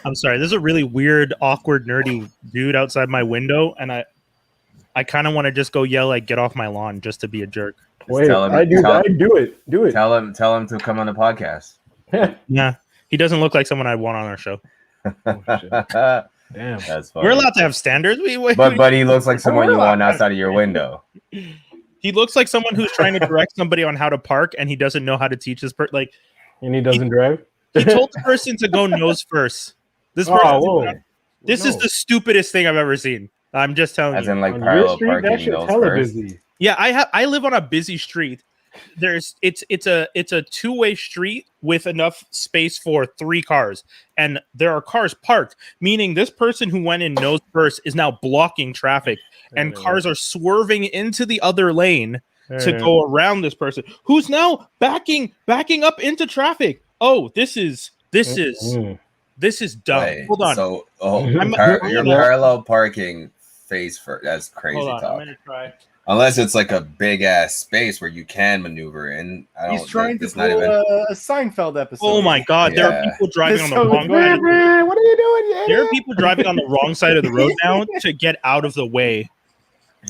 I'm sorry. There's a really weird, awkward, nerdy dude outside my window, and I kind of want to just go yell like, "Get off my lawn!" just to be a jerk. Wait, I do it. Do it. Tell him to come on the podcast. Yeah, he doesn't look like someone I'd want on our show. Oh, damn, that's funny. We're allowed to have standards. But he looks like someone you want outside of your window. He looks like someone who's trying to direct somebody on how to park, and he doesn't know how to teach his person. And he doesn't drive. He told the person to go nose first. This is the stupidest thing I've ever seen. I'm just telling you. As in like parallel parking. That shit's hella busy. Yeah, I live on a busy street. It's a two-way street with enough space for 3 cars, and there are cars parked, meaning this person who went in nose first is now blocking traffic, and cars are swerving into the other lane to go around this person who's now backing up into traffic. Oh, this is dumb. Wait, Hold on. So you're parallel parking face first. That's crazy Hold on, talk. I'm gonna try. Unless it's like a big ass space where you can maneuver in. He's trying to pull a Seinfeld episode. Oh my god, there are people driving on the wrong side. What are you doing? There are people driving on the wrong side of the road now to get out of the way.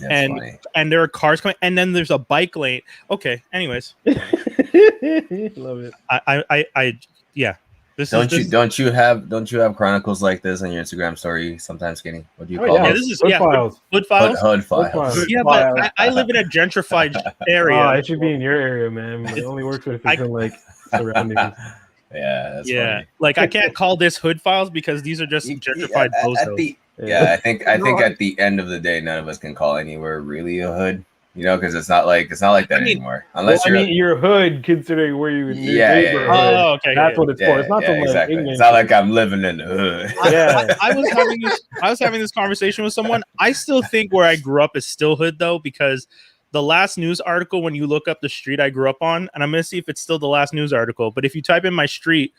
That's funny. And there are cars coming, and then there's a bike lane. Okay, anyways. Love it. I yeah. Don't you have chronicles like this on your Instagram story sometimes, Skinny? What do you call it? them? Yeah, this is Hoodfiles. Hoodfiles. Yeah, but I live in a gentrified area. Oh, it should be in your area, man. It only works if it's in like surroundings. Yeah, that's funny. Like I can't call this Hoodfiles because these are just gentrified bozos. I think at the end of the day, none of us can call anywhere really a hood. You know, because it's not like that anymore. Unless your hood, considering where you neighborhood. Oh, okay. That's what it's for. It's not exactly. It's not like I'm living in the hood. I was having this conversation with someone. I still think where I grew up is still hood though, because the last news article, when you look up the street I grew up on, and I'm gonna see if it's still the last news article. But if you type in my street,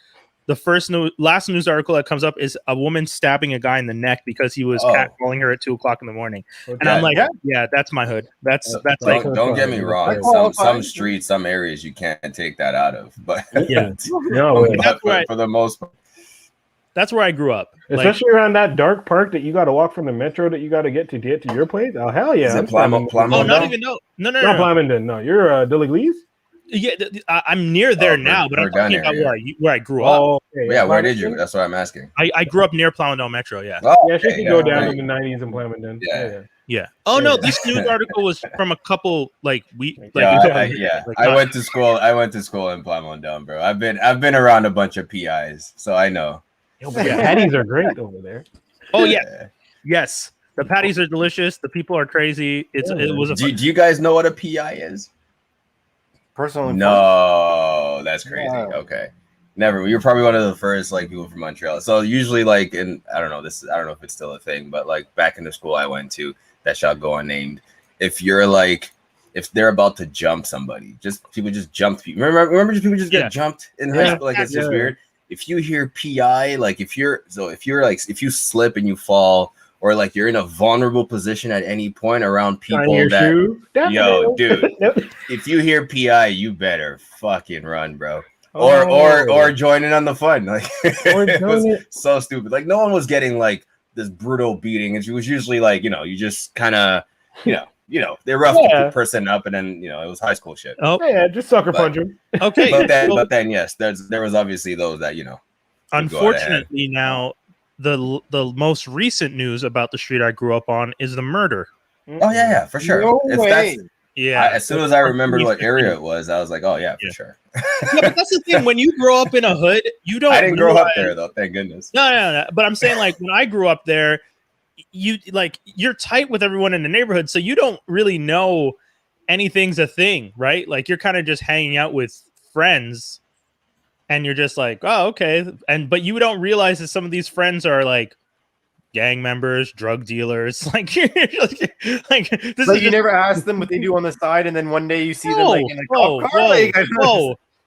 the last news article that comes up is a woman stabbing a guy in the neck because he was catcalling her at 2:00 in the morning. Okay. And I'm like, yeah, that's my hood. That's like. Don't get me wrong. Some streets, some areas, you can't take that out of. But yeah, for the most part. That's where I grew up, especially around that dark park that you got to walk from the metro that you got to get to your place. Oh hell yeah! Is it Plymouth? No, not even no. Not Plymouth. No, you're Dilligley's. Yeah, I'm near there now, but I'm talking about where I grew up. Okay. Yeah, where did you? That's what I'm asking. I grew up near Plymouth Metro. Yeah. She can go down in the 90s in Plymouth. Yeah. Oh no, this news article was from a couple I went to school. I went to school in Plymouth, bro. I've been around a bunch of PIs, so I know. Patties are great over there. Oh yeah. Yes. The patties are delicious. The people are crazy. It was. Do you guys know what a PI is? Personally, no, that's crazy. Wow. Okay, never. You're probably one of the first people from Montreal. So usually, I don't know if it's still a thing, but back in the school I went to, that shall go unnamed. If you're if they're about to jump somebody, people just jump people. Remember, people just get jumped in high school. It's just weird. If you hear PI, if you slip and you fall, or you're in a vulnerable position at any point around people dude, if you hear PI, you better fucking run, bro. Or join in on the fun. It was so stupid. No one was getting this brutal beating. It was usually you just kind of they roughed the person up, and then it was high school shit. Oh yeah, just sucker punch him. Okay, but then yes, there was obviously those that Unfortunately, now the most recent news about the street I grew up on is the murder. Oh yeah, for sure. No way. As soon as I remembered what area it was, I was like, oh yeah, for sure. Yeah, but that's the thing. When you grow up in a hood, you don't. I didn't grow up there though, thank goodness. No. But I'm saying when I grew up there, you're tight with everyone in the neighborhood, so you don't really know anything's a thing, right? You're kind of just hanging out with friends. And you're just oh, okay. But you don't realize that some of these friends are gang members, drug dealers. But you never ask them what they do on the side, and then one day you see them in a cop car.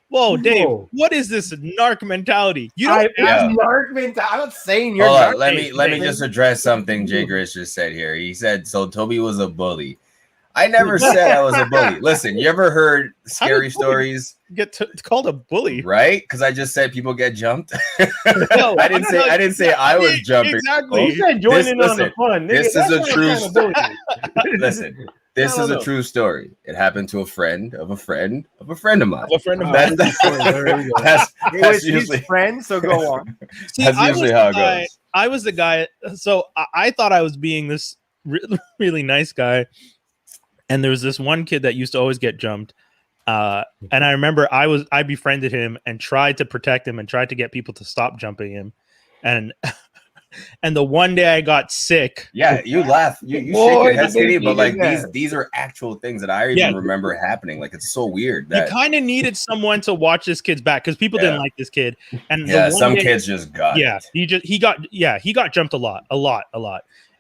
Whoa, Dave! Whoa. What is this narc mentality? You don't narc mentality. I'm not saying you're. Let me just address something Jay Grish just said here. He said, "So Toby was a bully." I never said I was a bully. Listen, you ever heard scary stories? Get called a bully, right? Because I just said people get jumped. No, I didn't say I was jumping. Exactly. You said joining on the fun. This is a true story. Listen, this is a know. true story. It happened to a friend of a friend of a friend of mine. A friend of mine. That's usually friends. So go on. See, that's usually how it goes. I was the guy. So I thought I was being this really nice guy, and there was this one kid that used to always get jumped. And I remember I befriended him and tried to protect him and tried to get people to stop jumping him. And the one day I got sick. Yeah, you laugh. You shake your head, Skinny, but like these are actual things that I even remember happening. Like it's so weird that you kind of needed someone to watch this kid's back because people didn't like this kid. And some kids just got he got jumped a lot.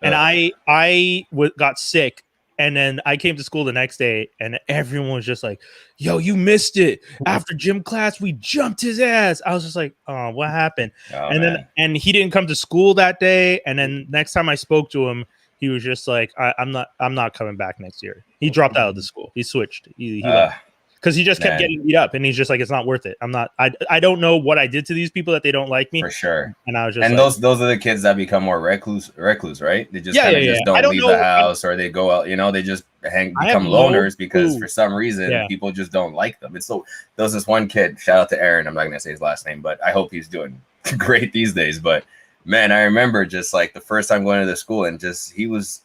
And I got sick. And then I came to school the next day, and everyone was just like, "Yo, you missed it! After gym class, we jumped his ass." I was just like, "Oh, what happened?" And he didn't come to school that day. And then next time I spoke to him, he was just like, "I'm not coming back next year." He dropped out of the school. He switched. He left. Because he just kept getting beat up, and he's just like, it's not worth it. I don't know what I did to these people that they don't like me. For sure. And I was just those are the kids that become more recluse, right? They just just don't leave the house, or they go out, they just become loners because for some reason people just don't like them. It's so there was this one kid, shout out to Aaron, I'm not gonna say his last name, but I hope he's doing great these days. But man, I remember just like the first time going to the school, and just he was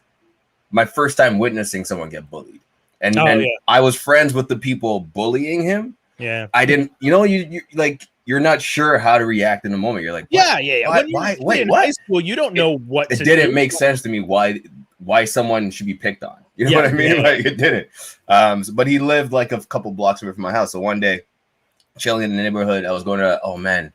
my first time witnessing someone get bullied. And I was friends with the people bullying him. Yeah. I didn't, you like, you're not sure how to react in the moment. You're like, why? Wait, in what? high school, you don't know what it didn't make sense to me why someone should be picked on. You know what I mean? Like it didn't. But he lived like a couple blocks away from my house. So one day, chilling in the neighborhood, I was going to,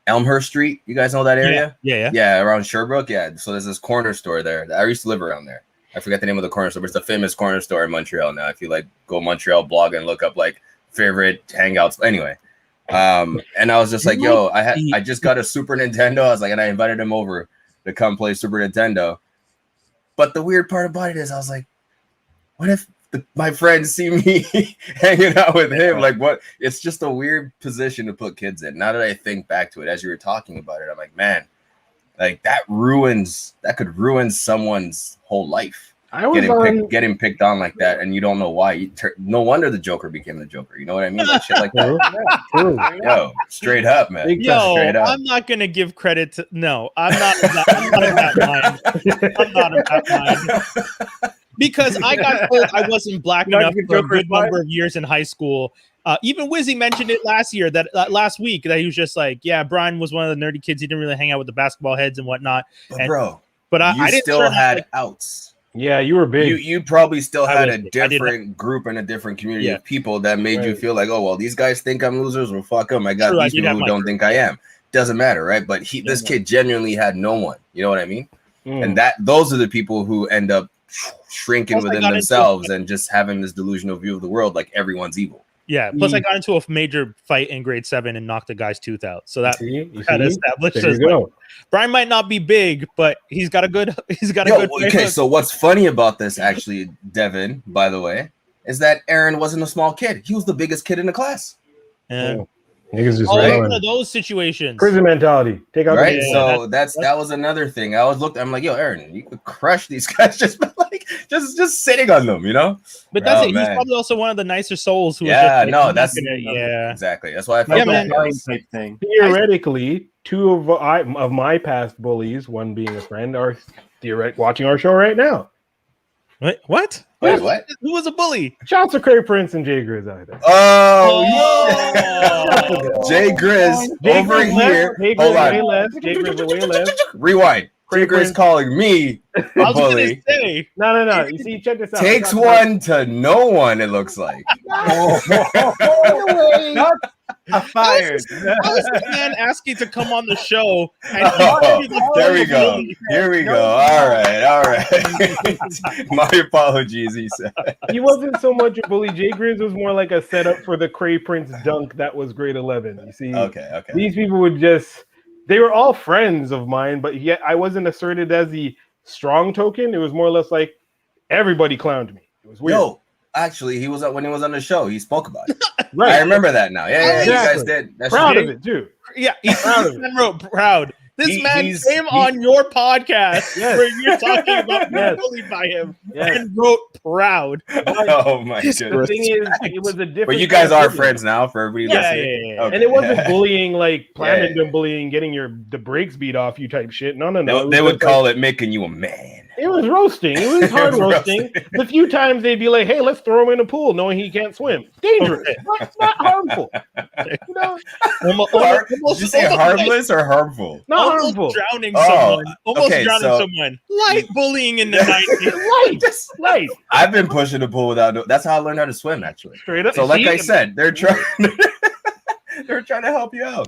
Elmhurst Street. You guys know that area? Yeah, around Sherbrooke. Yeah. So there's this corner store there. I used to live around there. I forget the name of the corner store, but it's a famous corner store in Montreal now. If you like go Montreal blog and look up like favorite hangouts. Anyway. And I was just like, yo, I just got a Super Nintendo. I was like, and I invited him over to come play Super Nintendo. But the weird part about it is I was like, what if my friends see me hanging out with him? Like what? It's just a weird position to put kids in. Now that I think back to it, as you were talking about it, I'm like, man, like that could ruin someone's whole life. Getting picked on like that, and you don't know why. No wonder the Joker became the Joker. You know what I mean? Like shit like that. Yo, straight up, man. Straight up. I'm not gonna give credit to. No, I'm not in that mind. I'm not in that mind. Because I got told I wasn't black enough for a good number of years in high school. Even Wizzy mentioned it last week that he was just like, yeah, Brian was one of the nerdy kids. He didn't really hang out with the basketball heads and whatnot. But I didn't still had outs. Yeah, you were big. You probably still had a different group and a different community of people that made you feel like, oh, well, these guys think I'm losers. Well, fuck them. I got these people who don't think I am. Doesn't matter, right? But this kid genuinely had no one. You know what I mean? And those are the people who end up shrinking within themselves and just having this delusional view of the world, like everyone's evil. Yeah. Plus, I got into a major fight in grade 7 and knocked a guy's tooth out. So that had established. There you go. Brian might not be big, but he's got a good. Okay, so what's funny about this, actually, Devin, by the way, is that Aaron wasn't a small kid. He was the biggest kid in the class. Yeah. Niggas just one of those situations. Prison mentality. Take out right. So that was another thing. I'm like, yo, Aaron, you could crush these guys just just sitting on them, But that's it. Man. He's probably also one of the nicer souls who. Exactly. That's why I felt type thing. Theoretically, two of my past bullies, one being a friend, are watching our show right now. What? Wait, what? Who was a bully? Shouts to Cray Prince and Jay Grizz out there. Jay Grizz over here. Hold on. Jay Grizz away left. Rewind. Jay Grizz calling me a bully. No. You see, check this out. Takes one to no one, it looks like. Fired. How is the man asking to come on the show? There we go. Here we go. All right. My apologies, he said. He wasn't so much a bully. Jay Grizz was more like a setup for the Cray Prince dunk that was grade 11. You see? Okay. These people would they were all friends of mine, but yet I wasn't asserted as the strong token. It was more or less like everybody clowned me. It was weird. Yo, actually, he was when he was on the show. He spoke about it. Right. I remember that now. Yeah, Exactly. you guys did. That's Proud of it too. Yeah, he's proud. This man came on your podcast where you're talking about being bullied by him and wrote proud. Oh my goodness. The thing is, it was a different. But you guys are friends now for everybody listening. Yeah. Okay. And it wasn't bullying like planning bullying, getting the brakes beat off you type shit. No. They would call it making you a man. It was roasting. It was hard roasting. The few times they'd be like, "Hey, let's throw him in a pool," knowing he can't swim. Dangerous, not harmful. You know, Did you say harmless or harmful? Not harmful. Drowning someone. Someone. Light bullying in the 90s. Light. I've been pushing the pool without. That's how I learned how to swim, actually. Straight up. So, like I said, they're trying. They're trying to help you out.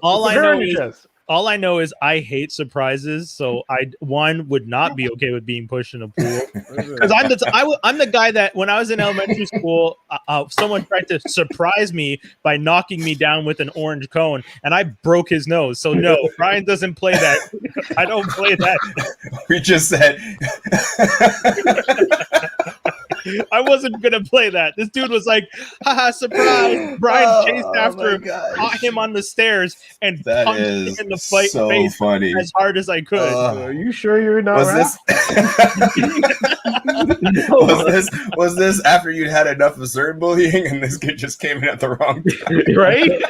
All I know is I hate surprises, so I would not be okay with being pushed in a pool because I'm the guy that when I was in elementary school, someone tried to surprise me by knocking me down with an orange cone, and I broke his nose. So no, Brian doesn't play that. I don't play that. We just said. I wasn't gonna play that. This dude was like, haha, surprise. Brian chased after him, caught him on the stairs, and punched him in the face funny. as hard as I could. Are you sure you're not was this after you'd had enough of certain bullying and this kid just came in at the wrong time? Right?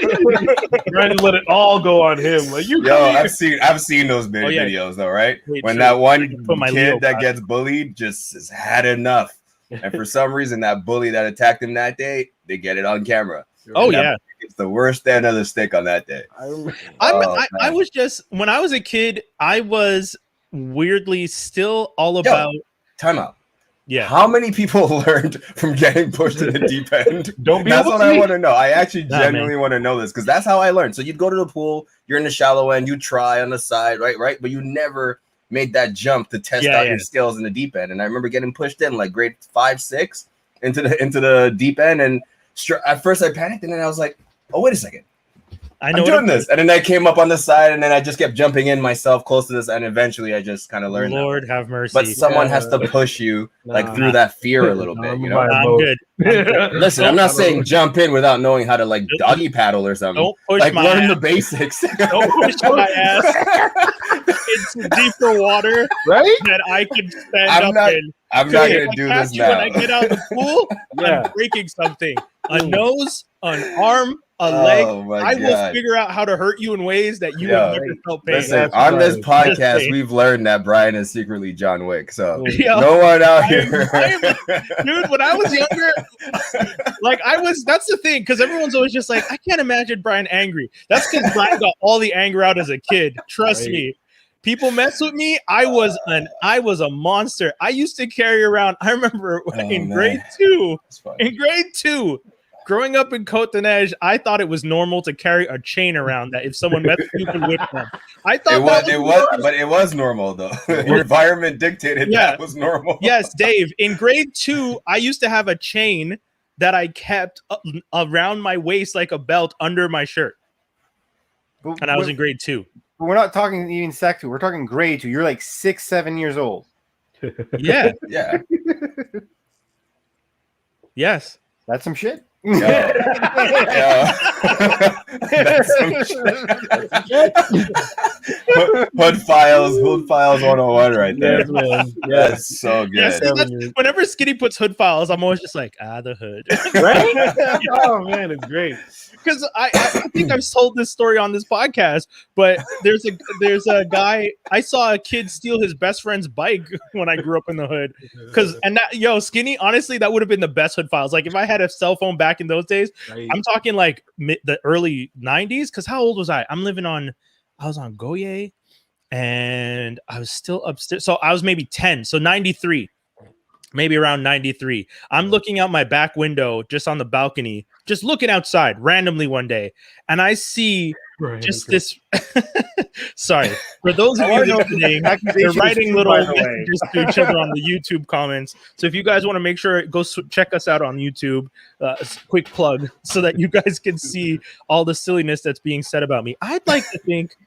Trying to let it all go on him. Like I've seen those videos though, right? When that one kid that gets bullied just has had enough. And for some reason, that bully that attacked him that day, they get it on camera. It's the worst end of the stick on that day. I was just when I was a kid, I was weirdly still all about time out. Yeah. How many people learned from getting pushed in the deep end? That's what I want to know. I actually genuinely want to know this because that's how I learned. So you'd go to the pool, you're in the shallow end, you try on the side, right? But you never made that jump to test out your skills in the deep end. And I remember getting pushed in like grade 5, 6 into the deep end. And at first I panicked and then I was like, oh, wait a second. I'm doing this. And then I came up on the side and then I just kept jumping in myself close to this. And eventually I just kind of learned. Lord have mercy. But someone has to push you through that fear a little bit. You know, I'm good. Listen, I'm not saying jump in without knowing how to like doggy paddle or something. Don't push like my learn ass. The basics. Don't push my ass into deeper water that I can stand up in. I'm not going to do this now. When I get out of the pool, I'm breaking something. A nose, an arm, a leg. I will figure out how to hurt you in ways that you have never felt pain. Listen, on this podcast, we've learned that Brian is secretly John Wick. So no one out here. Dude, when I was younger, that's the thing, because everyone's always just like, I can't imagine Brian angry. That's because Brian got all the anger out as a kid. Trust me. People mess with me. I was a monster. I used to carry around. I remember in grade 2, growing up in Côte-de-Neige, I thought it was normal to carry a chain around that if someone messed with you could whip them. I thought it was normal though. Your environment dictated that was normal. Yes, Dave. In grade 2, I used to have a chain that I kept around my waist like a belt under my shirt. And I was in grade 2. But we're not talking even sec 2. We're talking grade 2. You're like 6, 7 years old. Yeah. Yes. That's some shit. Hoodfiles 101 right there. That's so good. Yeah, whenever Skinny puts Hoodfiles, I'm always just like, the hood. Right? Oh man, it's great. Because I think I've told this story on this podcast, but there's a guy, I saw a kid steal his best friend's bike when I grew up in the hood. Skinny, honestly, that would have been the best Hoodfiles. Like if I had a cell phone back in those days, I'm talking like the early 90s. Because how old was I? I was on Goye and I was still upstairs. So I was maybe 10. So 93. Maybe around 93. I'm looking out my back window, just on the balcony, just looking outside randomly one day. And I see this. Sorry. For those of you listening, they're writing little messages to each other on the YouTube comments. So if you guys want to make sure, go check us out on YouTube. Quick plug so that you guys can see all the silliness that's being said about me. I'd like to think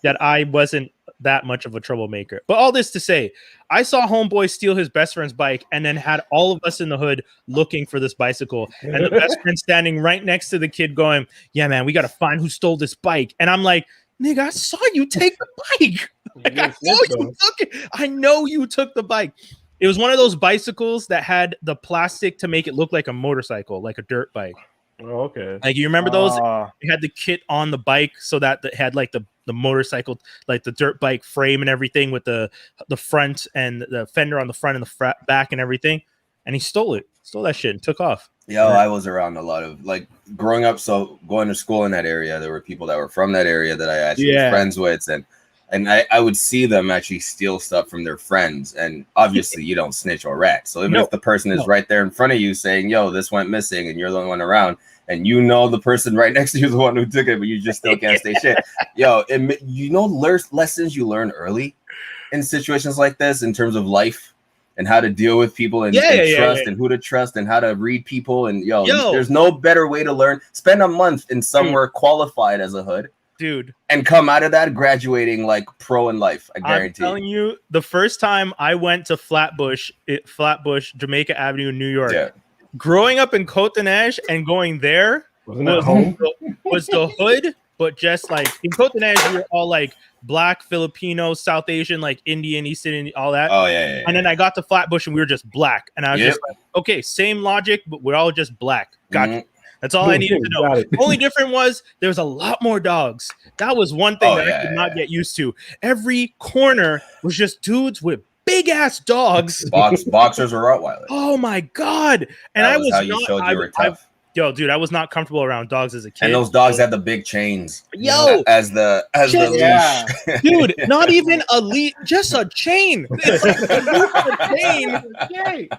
that I wasn't that much of a troublemaker. But all this to say, I saw homeboy steal his best friend's bike and then had all of us in the hood looking for this bicycle, and the best friend standing right next to the kid going, yeah, man, we got to find who stole this bike. And I'm like, nigga, I saw you take the bike. Like, I know you took the bike. It was one of those bicycles that had the plastic to make it look like a motorcycle, like a dirt bike. Oh, okay. Like, you remember those? It had the kit on the bike so that it had like the motorcycle, like the dirt bike frame and everything with the front and the fender on the front and the back and everything. And he stole that shit and took off. Yo, I was around a lot of, like, growing up, so going to school in that area, there were people that were from that area that I actually was friends with, and I would see them actually steal stuff from their friends, and obviously you don't snitch or rat. So even if the person is right there in front of you saying, yo, this went missing, and you're the only one around, and you know the person right next to you is the one who took it, but you just still can't say shit. Yo, lessons you learn early in situations like this in terms of life and how to deal with people and trust and who to trust and how to read people. And yo, there's no better way to learn. Spend a month in somewhere qualified as a hood. Dude, and come out of that graduating like pro in life. I guarantee. I'm telling you, the first time I went to Flatbush, Jamaica Avenue in New York, growing up in Côte d'Ivoire and going there was the hood, but just like in Côte d'Ivoire, you're all like Black, Filipino, South Asian, like Indian, East Indian, all that. Oh yeah. And then I got to Flatbush and we were just black, and I was just like, okay, same logic, but we're all just black. Gotcha. That's all I needed to know. The only difference was there was a lot more dogs. That was one thing that I could not get used to. Every corner was just dudes with big ass dogs. Boxers or Rottweilers. Oh my god! And I was how you showed you were tough. Yo, dude, I was not comfortable around dogs as a kid. And those dogs had the big chains. Yo, as the leash. Dude, not even a leash, just a chain. It's like they looped the chain.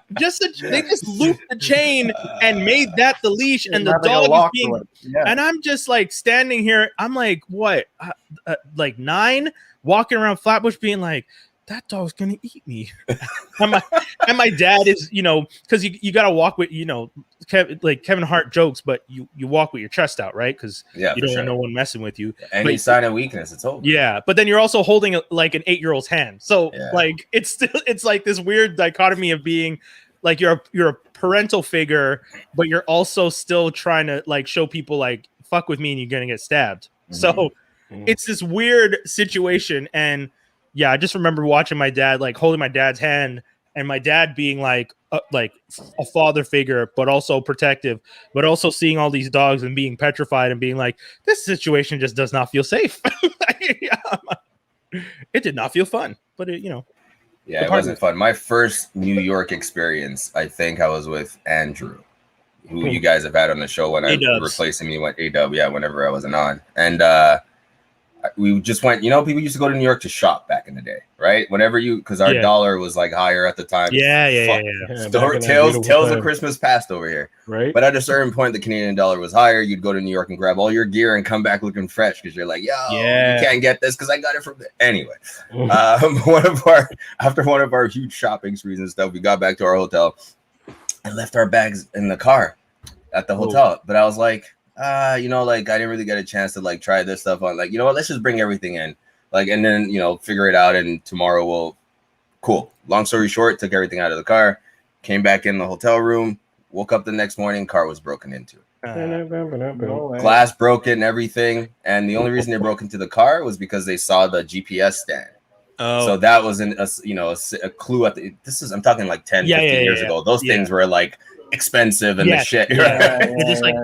They just looped the chain and made that the leash, and the dog is being. And I'm just like standing here. I'm like, what? Like 9, walking around Flatbush, being like, that dog's gonna eat me. and my dad is, because you gotta walk with, Kevin Hart jokes, but you walk with your chest out, right? Because you don't want no one messing with you. Any sign of weakness, it's over. Yeah, but then you're also holding like an 8-year-old's hand, so like it's like this weird dichotomy of being like you're a parental figure, but you're also still trying to like show people like fuck with me and you're gonna get stabbed. So it's this weird situation. And yeah, I just remember watching my dad, like holding my dad's hand, and my dad being like a father figure, but also protective, but also seeing all these dogs and being petrified and being like, this situation just does not feel safe. It did not feel fun, but it wasn't fun. My first New York experience, I think I was with Andrew, who you guys have had on the show when I replacing me went A-Dub, whenever I wasn't on. And we just went, people used to go to New York to shop back in the day, right? Because our dollar was like higher at the time. Tales of Christmas past over here. Right. But at a certain point, the Canadian dollar was higher. You'd go to New York and grab all your gear and come back looking fresh because you're like, you can't get this because I got it from there. Anyway, after one of our huge shopping sprees and stuff, we got back to our hotel and left our bags in the car at the hotel. But I was like, I didn't really get a chance to like try this stuff on. Like, you know what? Let's just bring everything in, like, and then figure it out. And tomorrow cool. Long story short, took everything out of the car, came back in the hotel room, woke up the next morning, car was broken into. Glass broken, everything, and the only reason they broke into the car was because they saw the GPS stand. Oh, so that was a clue at the. I'm talking like 10, 15 years ago. Those things were like expensive and the shit. It's just like,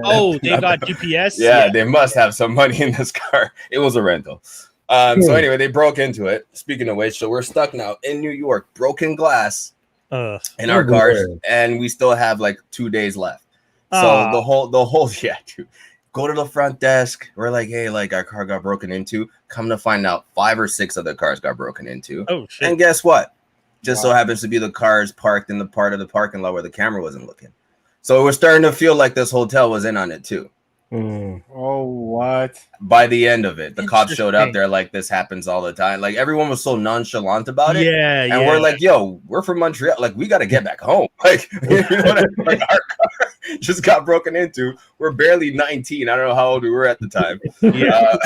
they got GPS. They must have some money in this car. It was a rental. So anyway, they broke into it. Speaking of which, so we're stuck now in New York, broken glass in our cars, and we still have like 2 days left. So the whole dude, go to the front desk. We're like, hey, like our car got broken into. Come to find out, 5 or 6 other cars got broken into. Oh shit! And guess what? Just so happens to be the cars parked in the part of the parking lot where the camera wasn't looking. So we're starting to feel like this hotel was in on it too. Oh wow! What? By the end of it, the cops showed up. They're like, this happens all the time. Like, everyone was so nonchalant about it. Yeah, and we're like, yo, we're from Montreal. Like, we got to get back home. Like, you know what I mean? Like, our car just got broken into. We're barely 19. I don't know how old we were at the time. Yeah.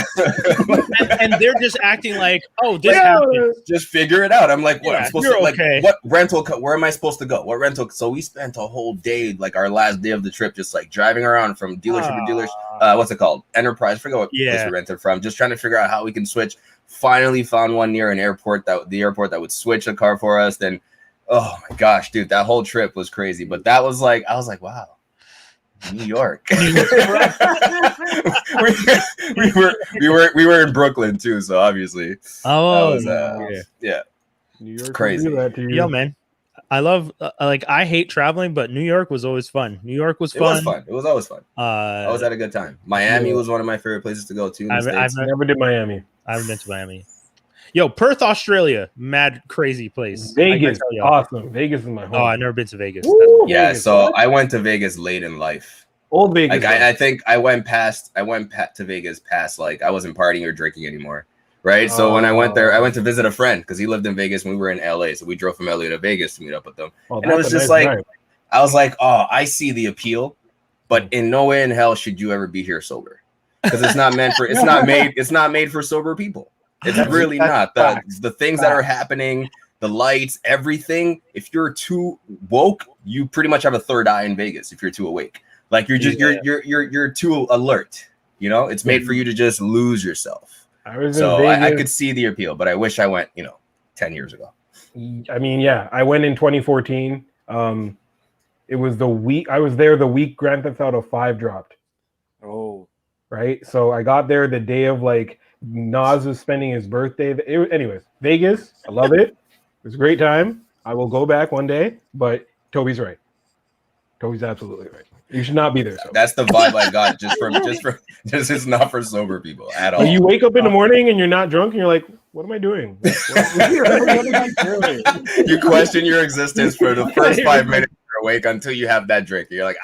And they're just acting like, oh, this happened. Just figure it out. I'm like, what? Yeah, I'm supposed you're to, like, okay. what rental? Where am I supposed to go? What rental? So we spent a whole day, like, our last day of the trip, just like driving around from dealership to dealership. What's it called? Enterprise. I forget what place we rented from. Just trying to figure out how we can switch. Finally found one near an airport that would switch a car for us. Then, oh my gosh, dude, that whole trip was crazy. But that was like, I was like, wow, New York. we were in Brooklyn too, so obviously, yeah, New York crazy. Yo, man. I love I hate traveling, but New York was always fun. New York was fun. It was always fun. I was at a good time. Miami was one of my favorite places to go to. I've never did Miami. I haven't been to Miami. Yo, Perth, Australia, mad crazy place. Vegas, awesome. Vegas is my home. Oh, I've never been to Vegas. Woo, yeah, Vegas, so I went to Vegas late in life. Old Vegas. Like I think I went to Vegas past like I wasn't partying or drinking anymore. Right. So when I went there, I went to visit a friend because he lived in Vegas when we were in LA. So we drove from LA to Vegas to meet up with them. And it was just like, I was like, oh, I see the appeal, but in no way in hell should you ever be here sober. Because it's not made for sober people. It's really not. The things that are happening, the lights, everything. If you're too woke, you pretty much have a third eye in Vegas. If you're too awake, like you're too alert. You know, it's made for you to just lose yourself. I could see the appeal, but I wish I went, 10 years ago. I mean, yeah, I went in 2014. It was the week I was there. The week Grand Theft Auto 5 dropped. Oh, right. So I got there the day of like Nas was spending his birthday. Anyways, Vegas, I love it. It was a great time. I will go back one day. But Toby's right. Toby's absolutely right. You should not be there. So. That's the vibe I got just it's not for sober people at all. You wake up in the morning and you're not drunk and you're like, what am I doing? What am I doing? You question your existence for the first 5 minutes you're awake until you have that drink. You're like,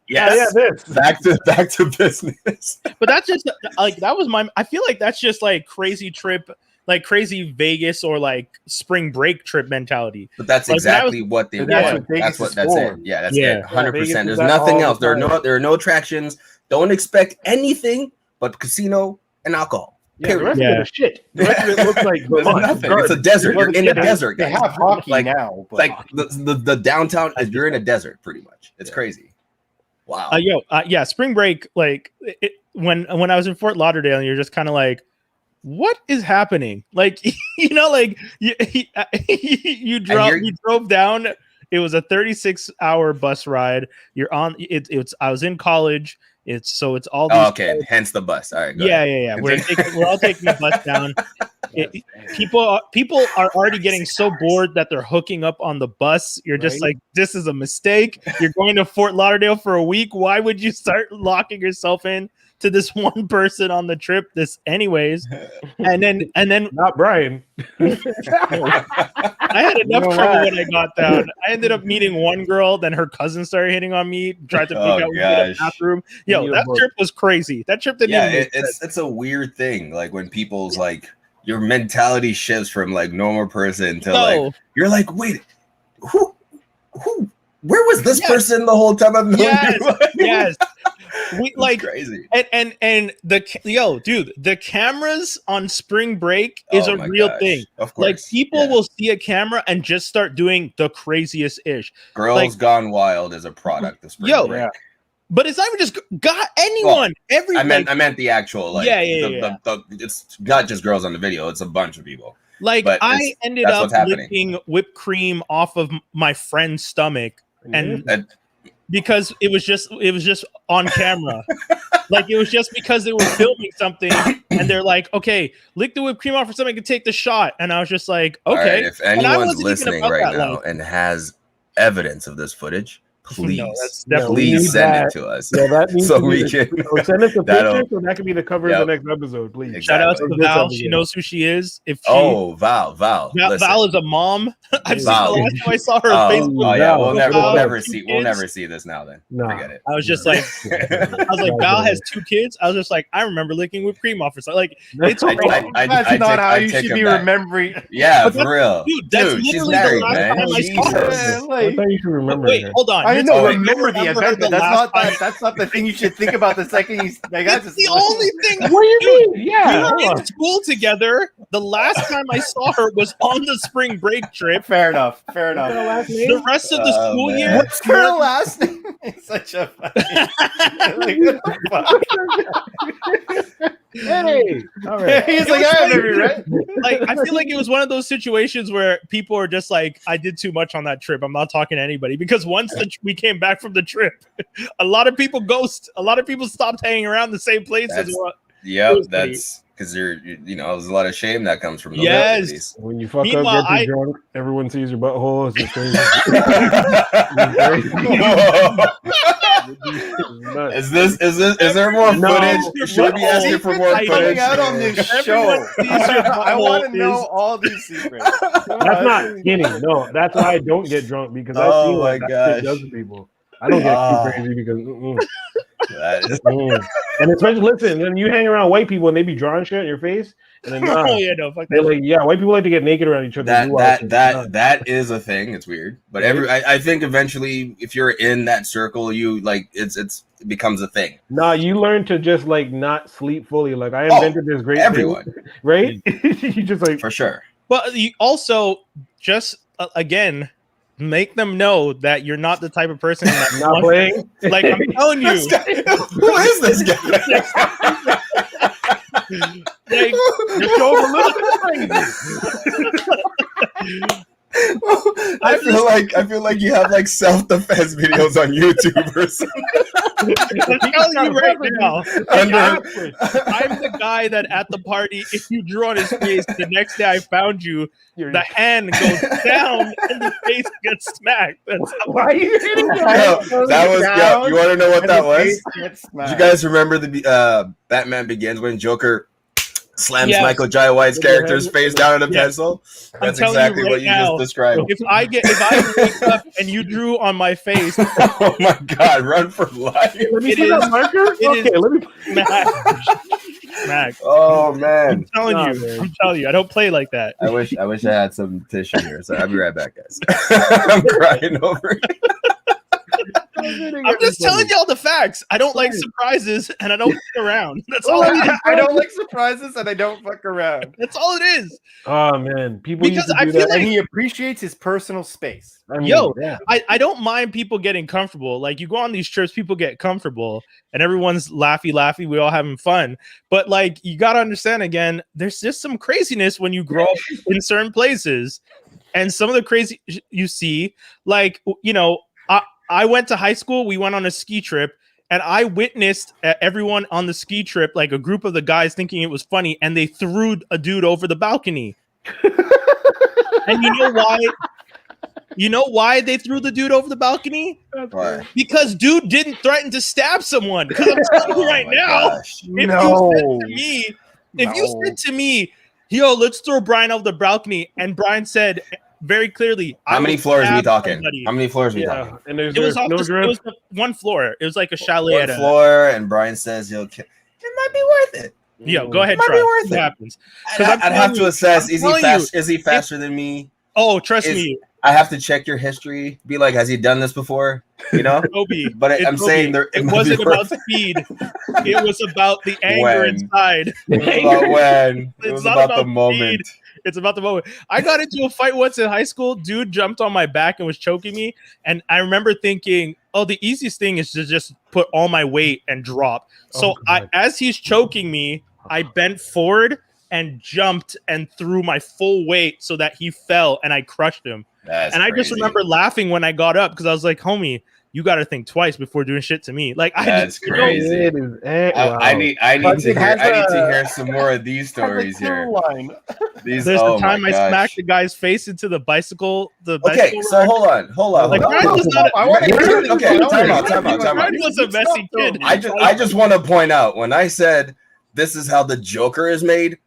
this. Back to business. But that's just like that was I feel like that's just like crazy trip. Like crazy Vegas or like spring break trip mentality. But that's like exactly what they want. That's it. Yeah, that's it. 100%. There's nothing else. There are no attractions. Don't expect anything but casino and alcohol. Yeah, the rest of it is shit. The rest of it looks like nothing. It's a desert. You're in a desert. They have hockey now. But like the downtown is you're in a desert pretty much. It's crazy. Wow. Spring break, like when I was in Fort Lauderdale and you're just kind of like, what is happening? Like, like you drove down. It was a 36-hour bus ride. You're on it's I was in college. It's all these okay, hence the bus. All right. Yeah. We're all taking the bus down. People are already getting so bored that they're hooking up on the bus. You're just like, this is a mistake. You're going to Fort Lauderdale for a week. Why would you start locking yourself in to this one person on the trip? Anyways, and then not Brian. I had enough trouble when I got down. I ended up meeting one girl, then her cousin started hitting on me, tried to pick out the bathroom. Yo, that trip was crazy. That trip didn't even make sense. It's a weird thing. Like when people's like your mentality shifts from like normal person to like you're like, wait, who where was this person the whole time I've known you? Yes. We like crazy. And the cameras on spring break is a real thing. Of course. Like people will see a camera and just start doing the craziest ish. Girls Gone Wild is a product of spring break. But it's not even just got anyone. I meant the actual like it's not just girls on the video, it's a bunch of people. Like I ended up licking whipped cream off of my friend's stomach and because it was just on camera. Like it was just because they were filming something and they're like, okay, lick the whipped cream off for something to take the shot. And I was just like, okay. Right, if anyone's listening right now and has evidence of this footage, Please, No, that's definitely please send it to us. Yeah, that needs So to we be can. send us a That'll- picture so that can be the cover of the next episode, please. Exactly. Shout out to This Val. episode. She knows who she is. If she, Val. Listen. Val is a mom. I've seen Val. the last time I saw her Oh, Facebook. yeah, Val. we'll never Two see. kids. We'll never see this now. Then forget it. I was just like, Val has 2 kids. I was just like, I remember licking whipped cream off her. So like, it's I That's not how you take should him be back. remembering. Yeah, But for real. Dude, She's literally married, the last man. time I saw her. Jesus. I thought you should remember. Wait, her. hold on. I You're know. telling me you Remember the event, her but that's not the thing you should think about the second you. Like, That's the only thing. What do you Dude, mean? Yeah, we hold were on. in school together. The last time I saw her was on the spring break trip. Fair enough. What's her last name? The rest of the school man. year, What's her last name? It's such a like, what the fuck? Hey, all right. He's like, I have every right. like I feel like it was one of those situations where people are just like, I did too much on that trip. I'm not talking to anybody because once we came back from the trip, a lot of people ghost. A lot of people stopped hanging around the same places. Yep, that's because there's a lot of shame that comes from those activities. When you fuck Meanwhile, up, get too drunk, everyone sees your butthole. It's just crazy. Is there more No. footage? Should we be asking for more I- footage? Coming out on this show. I want to know all these secrets. That's not skinny. No, that's why I don't get drunk because I Oh feel like my that shit gosh. does to people. I don't get Oh. too crazy because. That is- And especially, listen, then you hang around white people and they be drawing shit in your face, and then Oh yeah, no, fuck they're that. like, yeah, white people like to get naked around each other. that is a thing. It's weird, but I think eventually, if you're in that circle, you like it becomes a thing. Nah, you learn to just like not sleep fully. Like I invented this great everyone, thing, right? You just like for sure. But you also just again make them know that you're not the type of person that not playing. like I'm telling you. Who is this guy? Like, You're showing a little bit crazy. I feel like you have like self-defense videos on YouTube or something. I'm telling you right now, Under- I'm the guy that at the party, if you drew on his face, the next day I found you, the hand goes down and the face gets smacked. That's how Why are you hitting Yo, him? that was you want to know what that was? Did Did you guys remember the Batman Begins when Joker slams Yes. Michael Jai White's character's face down with a Yes. pencil? I'm That's telling exactly you right what you now, just described. if I wake up and you drew on my face, Oh my god, run for life. Let me It see is- that marker. it Okay, is- let me. smack. Oh man. I'm telling Nah, you, man. I'm telling you, I don't play like that. I wish I had some tissue here. So I'll be right back, guys. I'm crying over it. I'm just telling y'all the facts. I don't like surprises and I don't fuck around. That's all it is. I don't like surprises and I don't fuck around. That's all it is. Oh man, people Because used to I do feel that. like- And he appreciates his personal space. I mean, Yo, yeah. I don't mind people getting comfortable. Like you go on these trips, people get comfortable and everyone's laughy. We all having fun. But like you got to understand again, there's just some craziness when you grow up in certain places. And some of the crazy you see, like, you know, I went to high school. We went on a ski trip and I witnessed everyone on the ski trip, like a group of the guys thinking it was funny. And they threw a dude over the balcony. And you know why? You know why they threw the dude over the balcony? Why? Because dude didn't threaten to stab someone. Because I'm telling you right my now, gosh. if you said to me, yo, let's throw Brian over the balcony, and Brian said very clearly, How many will floors are we stab talking? somebody. How many floors are we Yeah, talking? and there's It was off no the, grip. it was the one floor. It was like a chalet. One At floor, and Brian says he'll kill. It might be worth it. Yo, go ahead, Might be try. worth See what it. happens. I'd I'm have telling to you- assess. I'm Is he telling fast? you, Is he faster than me? Oh, trust me, I have to check your history. Be like, has he done this before? You know. Toby. But I'm Toby, saying there. it might be wasn't about worth it. speed. It was about the anger When? inside. It was about when. It It's was not about about the speed. moment. It's about the moment. I got into a fight once in high school. Dude jumped on my back and was choking me. And I remember thinking, oh, the easiest thing is to just put all my weight and drop. So as he's choking me, I bent forward and jumped and threw my full weight so that he fell and I crushed him. That's and I just crazy. remember laughing when I got up because I was like, homie, you got to think twice before doing shit to me. Like, That's crazy. I need to hear some more of these stories here. There's the time I smacked the guy's face into the bicycle. Okay, so hold on. Like, Ryan was not. Time out. Ryan was a messy kid. I just want to point out, when I said this is how the Joker is made,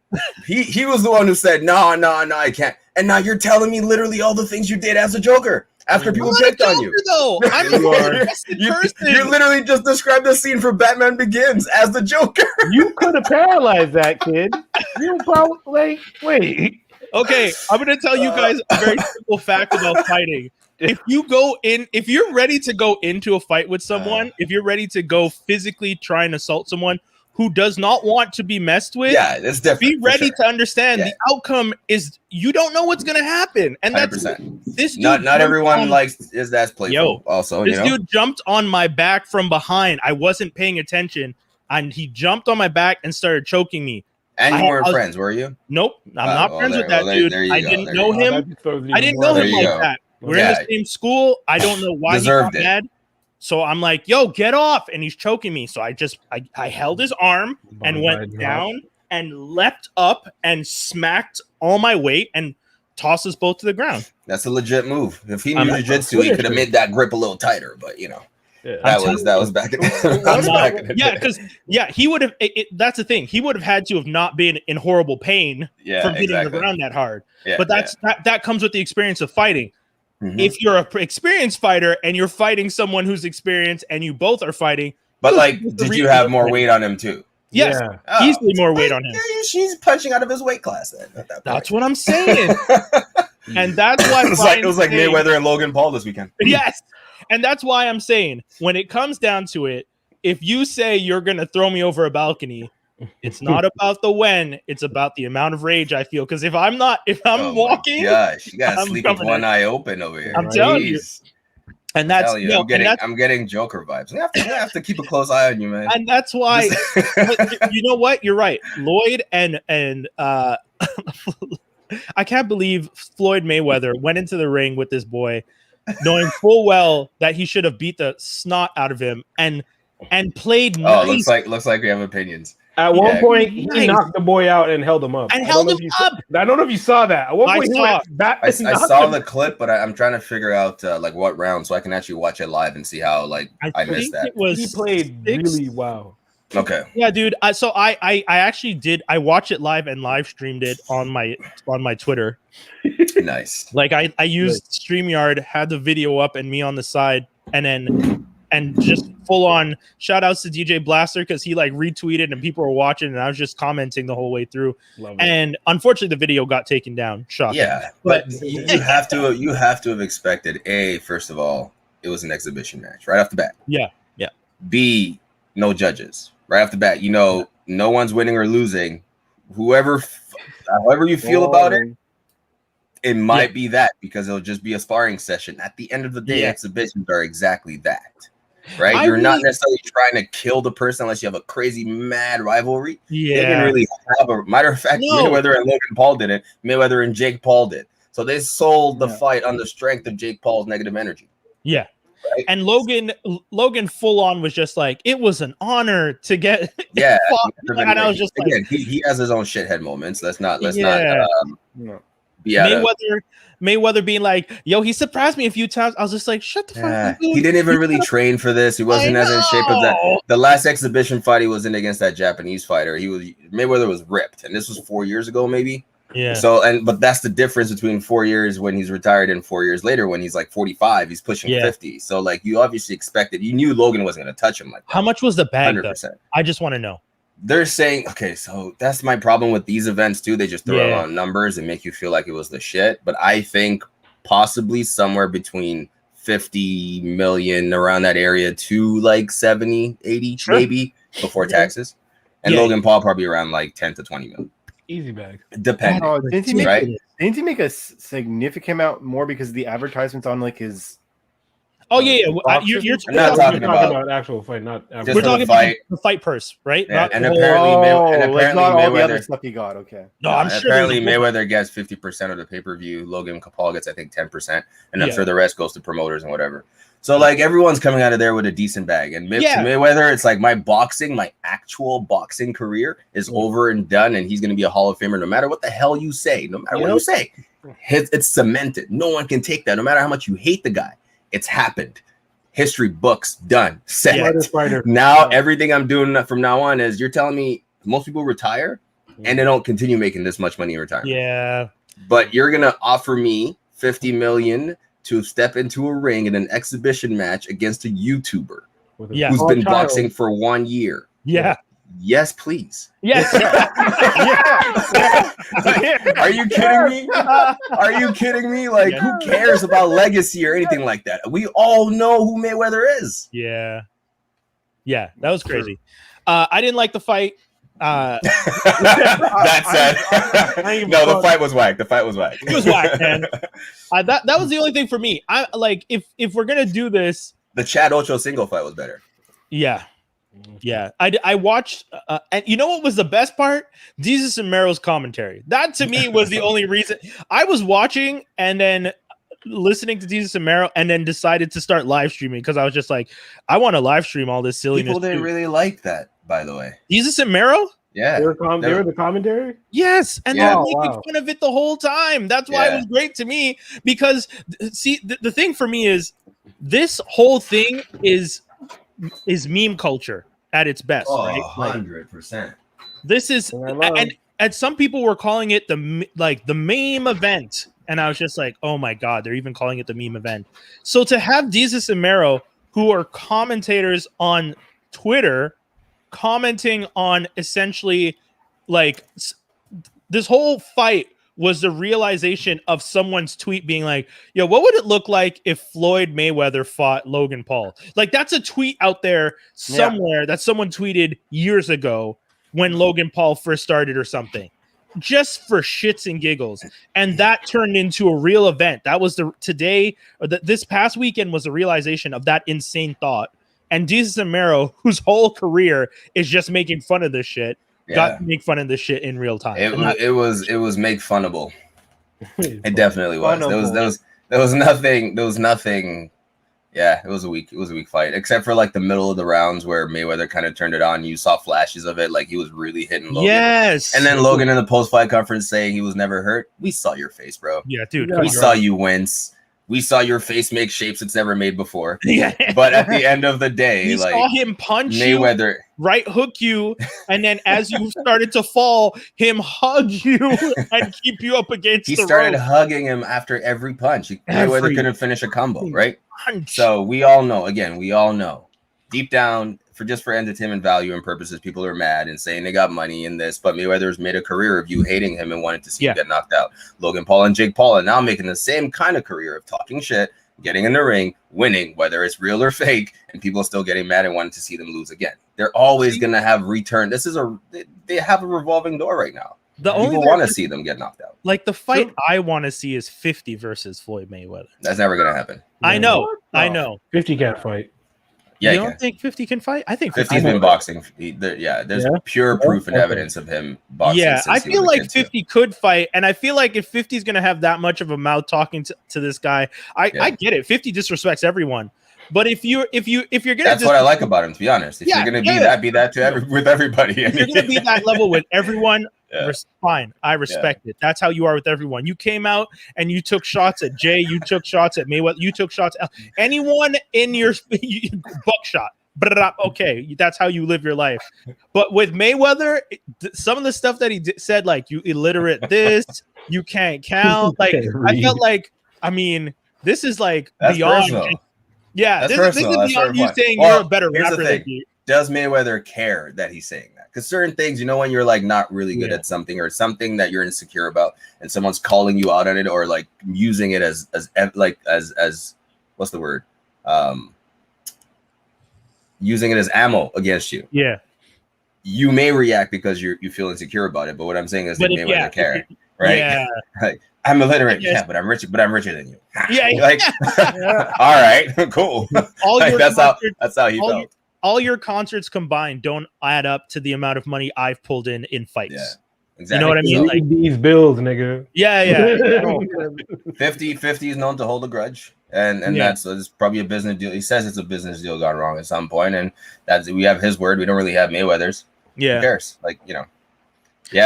he was the one who said no, I can't. And now you're telling me literally all the things you did as a Joker after people picked on you. Though I'm you literally just described the scene from Batman Begins as the Joker. You could have paralyzed that kid. You probably wait. Okay, I'm gonna tell you guys a very simple fact about fighting. If you're ready to go into a fight with someone, if you're ready to go physically try and assault someone who does not want to be messed with, that's different. Be ready to understand the outcome is you don't know what's gonna happen, and that's 100%. This. Not everyone that's playful. Also, this dude jumped on my back from behind. I wasn't paying attention, and he jumped on my back and started choking me. And you weren't friends, were you? Nope, I'm not friends with that dude. I didn't know him. I didn't know him like that. We're in the same school. I don't know why he got mad. So I'm like, yo, get off. And he's choking me. So I held his arm and went down and leapt up and smacked all my weight and tossed us both to the ground. That's a legit move. If he knew jiu-jitsu, he could have made that grip a little tighter. But, that was back in because he would have. That's the thing. He would have had to have not been in horrible pain from hitting the ground that hard. But that comes with the experience of fighting. Mm-hmm. If you're an experienced fighter and you're fighting someone who's experienced and you both are fighting, but did you have more weight on him too? Yes, easily more weight on him. She's punching out of his weight class then. That's what I'm saying, and that's why it was like Mayweather and Logan Paul this weekend. Yes, and that's why I'm saying when it comes down to it, if you say you're gonna throw me over a balcony, it's not about the when, it's about the amount of rage I feel. Because if I'm walking, gosh, you gotta sleep with one eye open over here. I'm telling you. And that's I'm getting Joker vibes. I have to keep a close eye on you, man. And that's why you know what? You're right. Lloyd and I can't believe Floyd Mayweather went into the ring with this boy, knowing full well that he should have beat the snot out of him and played nice. Looks like we have opinions. At one point, he knocked the boy out and held him up. I don't know if you saw that. At one point, I saw the clip, but I'm trying to figure out what round so I can actually watch it live and see how I missed that. He played really well. Okay. Yeah, dude. So I actually did. I watched it live and live streamed it on my Twitter. Nice. I used StreamYard, had the video up and me on the side, and just full on shout outs to DJ Blaster because he retweeted and people were watching and I was just commenting the whole way through. And unfortunately the video got taken down. Shocking. Yeah, but you have to have expected first of all, it was an exhibition match right off the bat. Yeah. B, no judges right off the bat. No one's winning or losing. However you feel about it might be that because it'll just be a sparring session. At the end of the day, exhibitions are exactly that. Right, you're not necessarily trying to kill the person unless you have a crazy mad rivalry. Yeah, they didn't really have a matter of fact. Mayweather and Logan Paul did it. Mayweather and Jake Paul did. So they sold the fight on the strength of Jake Paul's negative energy. Yeah, right? And Logan full on was just like it was an honor to get. Yeah, and I was just again, he has his own shithead moments. Let's not. Mayweather being like, yo, he surprised me a few times. I was just like, shut the fuck up. He didn't even really train for this. He wasn't as in shape as that. The last exhibition fight he was in against that Japanese fighter, Mayweather was ripped, and this was 4 years ago, maybe. Yeah. So but that's the difference between 4 years when he's retired and 4 years later when he's 45, he's pushing 50. So you obviously expected, you knew Logan wasn't going to touch him like that. How much was the bag? 100%. I just want to know. They're saying, okay, so that's my problem with these events too. They just throw out numbers and make you feel like it was the shit. But I think possibly somewhere between 50 million around that area to 70, 80 maybe before taxes. And Logan Paul probably around 10 to 20 million. Easy bag. Depending. Didn't he make a significant amount more because the advertisements on his Oh yeah. You're not talking about actual fight, not. We're talking about the fight purse, right? Yeah, and apparently not all the Mayweather other stuff he got. Okay. No, I'm sure. Apparently Mayweather gets 50% of the pay-per-view. Logan Paul gets 10%, and I'm sure the rest goes to promoters and whatever. So like everyone's coming out of there with a decent bag, and to Mayweather, it's like my actual boxing career is over and done, and he's gonna be a Hall of Famer no matter what the hell you say, no matter what you say. It's cemented. No one can take that, no matter how much you hate the guy. It's happened. History books done. Set. Now everything I'm doing from now on is you're telling me most people retire and they don't continue making this much money in retirement. Yeah, but you're gonna offer me $50 million to step into a ring in an exhibition match against a YouTuber who's been boxing for 1 year. Yeah. Yes, please. Yes. Are you kidding me? Are you kidding me? Like, who cares about legacy or anything like that? We all know who Mayweather is. Yeah. Yeah, that was crazy. I didn't like the fight. That said, no, the fight was whack. The fight was whack. It was whack, man. That was the only thing for me. I like if we're gonna do this, the Chad Ocho single fight was better. Yeah. I watched, and you know what was the best part? Jesus and Mero's commentary. That to me was the only reason I was watching and then listening to Jesus and Mero, and then decided to start live streaming because I was just like, I want to live stream all this silliness. People didn't really like that, by the way. Jesus and Mero? Yeah, they were the commentary. Yes, and they're making fun of it the whole time. That's why it was great to me because see, the thing for me is this whole thing is meme culture at its best, right? 100%. This is and some people were calling it the meme event, and I was just like, oh my god, they're even calling it the meme event. So to have Jesus and Mero, who are commentators on Twitter, commenting on essentially like this whole fight was the realization of someone's tweet being like, yo, what would it look like if Floyd Mayweather fought Logan Paul? Like that's a tweet out there somewhere that someone tweeted years ago when Logan Paul first started or something, just for shits and giggles. And that turned into a real event. That was this past weekend was the realization of that insane thought. And Jesus and Mero, whose whole career is just making fun of this shit, got to make fun of this shit in real time. It was make funnable. It definitely was. There was nothing. Yeah, it was a weak fight, except for like the middle of the rounds where Mayweather kind of turned it on. You saw flashes of it, like he was really hitting Logan. Yes. And then Logan in the post-fight conference saying he was never hurt. We saw your face, bro. Yeah, dude. We saw you wince. We saw your face make shapes it's never made before. Yeah. But at the end of the day, we saw him punch Mayweather, you, right hook you, and then as you started to fall, him hug you and keep you up against the rope. He started hugging him after every punch. Mayweather couldn't finish a combo, right? So we all know, deep down, for entertainment value and purposes, people are mad and saying they got money in this, but Mayweather's made a career of you hating him and wanting to see him get knocked out. Logan Paul and Jake Paul are now making the same kind of career of talking shit, getting in the ring, winning, whether it's real or fake, and people are still getting mad and wanting to see them lose again. They're always going to have return. They have a revolving door right now. People want to see them get knocked out. Like the fight I want to see is 50 versus Floyd Mayweather. That's never going to happen. I know. 50 can't fight. Yeah, you don't think 50 can fight? I think 50's been boxing. There's pure proof and evidence of him boxing. Yeah, I feel like 50 could fight, and I feel like if 50 is going to have that much of a mouth talking to this guy, I get it. 50 disrespects everyone. But if you're gonna, that's what I like about him, to be honest. If you're gonna be that with everybody. If you're gonna be that level with everyone, fine. I respect it. That's how you are with everyone. You came out and you took shots at Jay. You took shots at Mayweather. You took shots at anyone in your buckshot. Okay, that's how you live your life. But with Mayweather, some of the stuff that he said, like you illiterate, this you can't count. Like I felt like, I mean, this is like that's beyond. Personal. Yeah, this is beyond you saying you're a better rapper than me. Does Mayweather care that he's saying that? Because certain things, when you're like not really good at something or something that you're insecure about, and someone's calling you out on it or like using it as what's the word? Using it as ammo against you. Yeah. You may react because you feel insecure about it, but what I'm saying is that Mayweather care, right? Yeah. Like, I'm illiterate, but I'm richer than you. Yeah. All right, cool. That's how he felt. All your concerts combined don't add up to the amount of money I've pulled in fights. Exactly. You know what I mean? Read Like these bills, nigga. yeah. 50 is known to hold a grudge, and that's it's probably a business deal. He says it's a business deal gone wrong at some point, and that's we have his word. We don't really have Mayweather's. Yeah. Who cares? Like, yeah.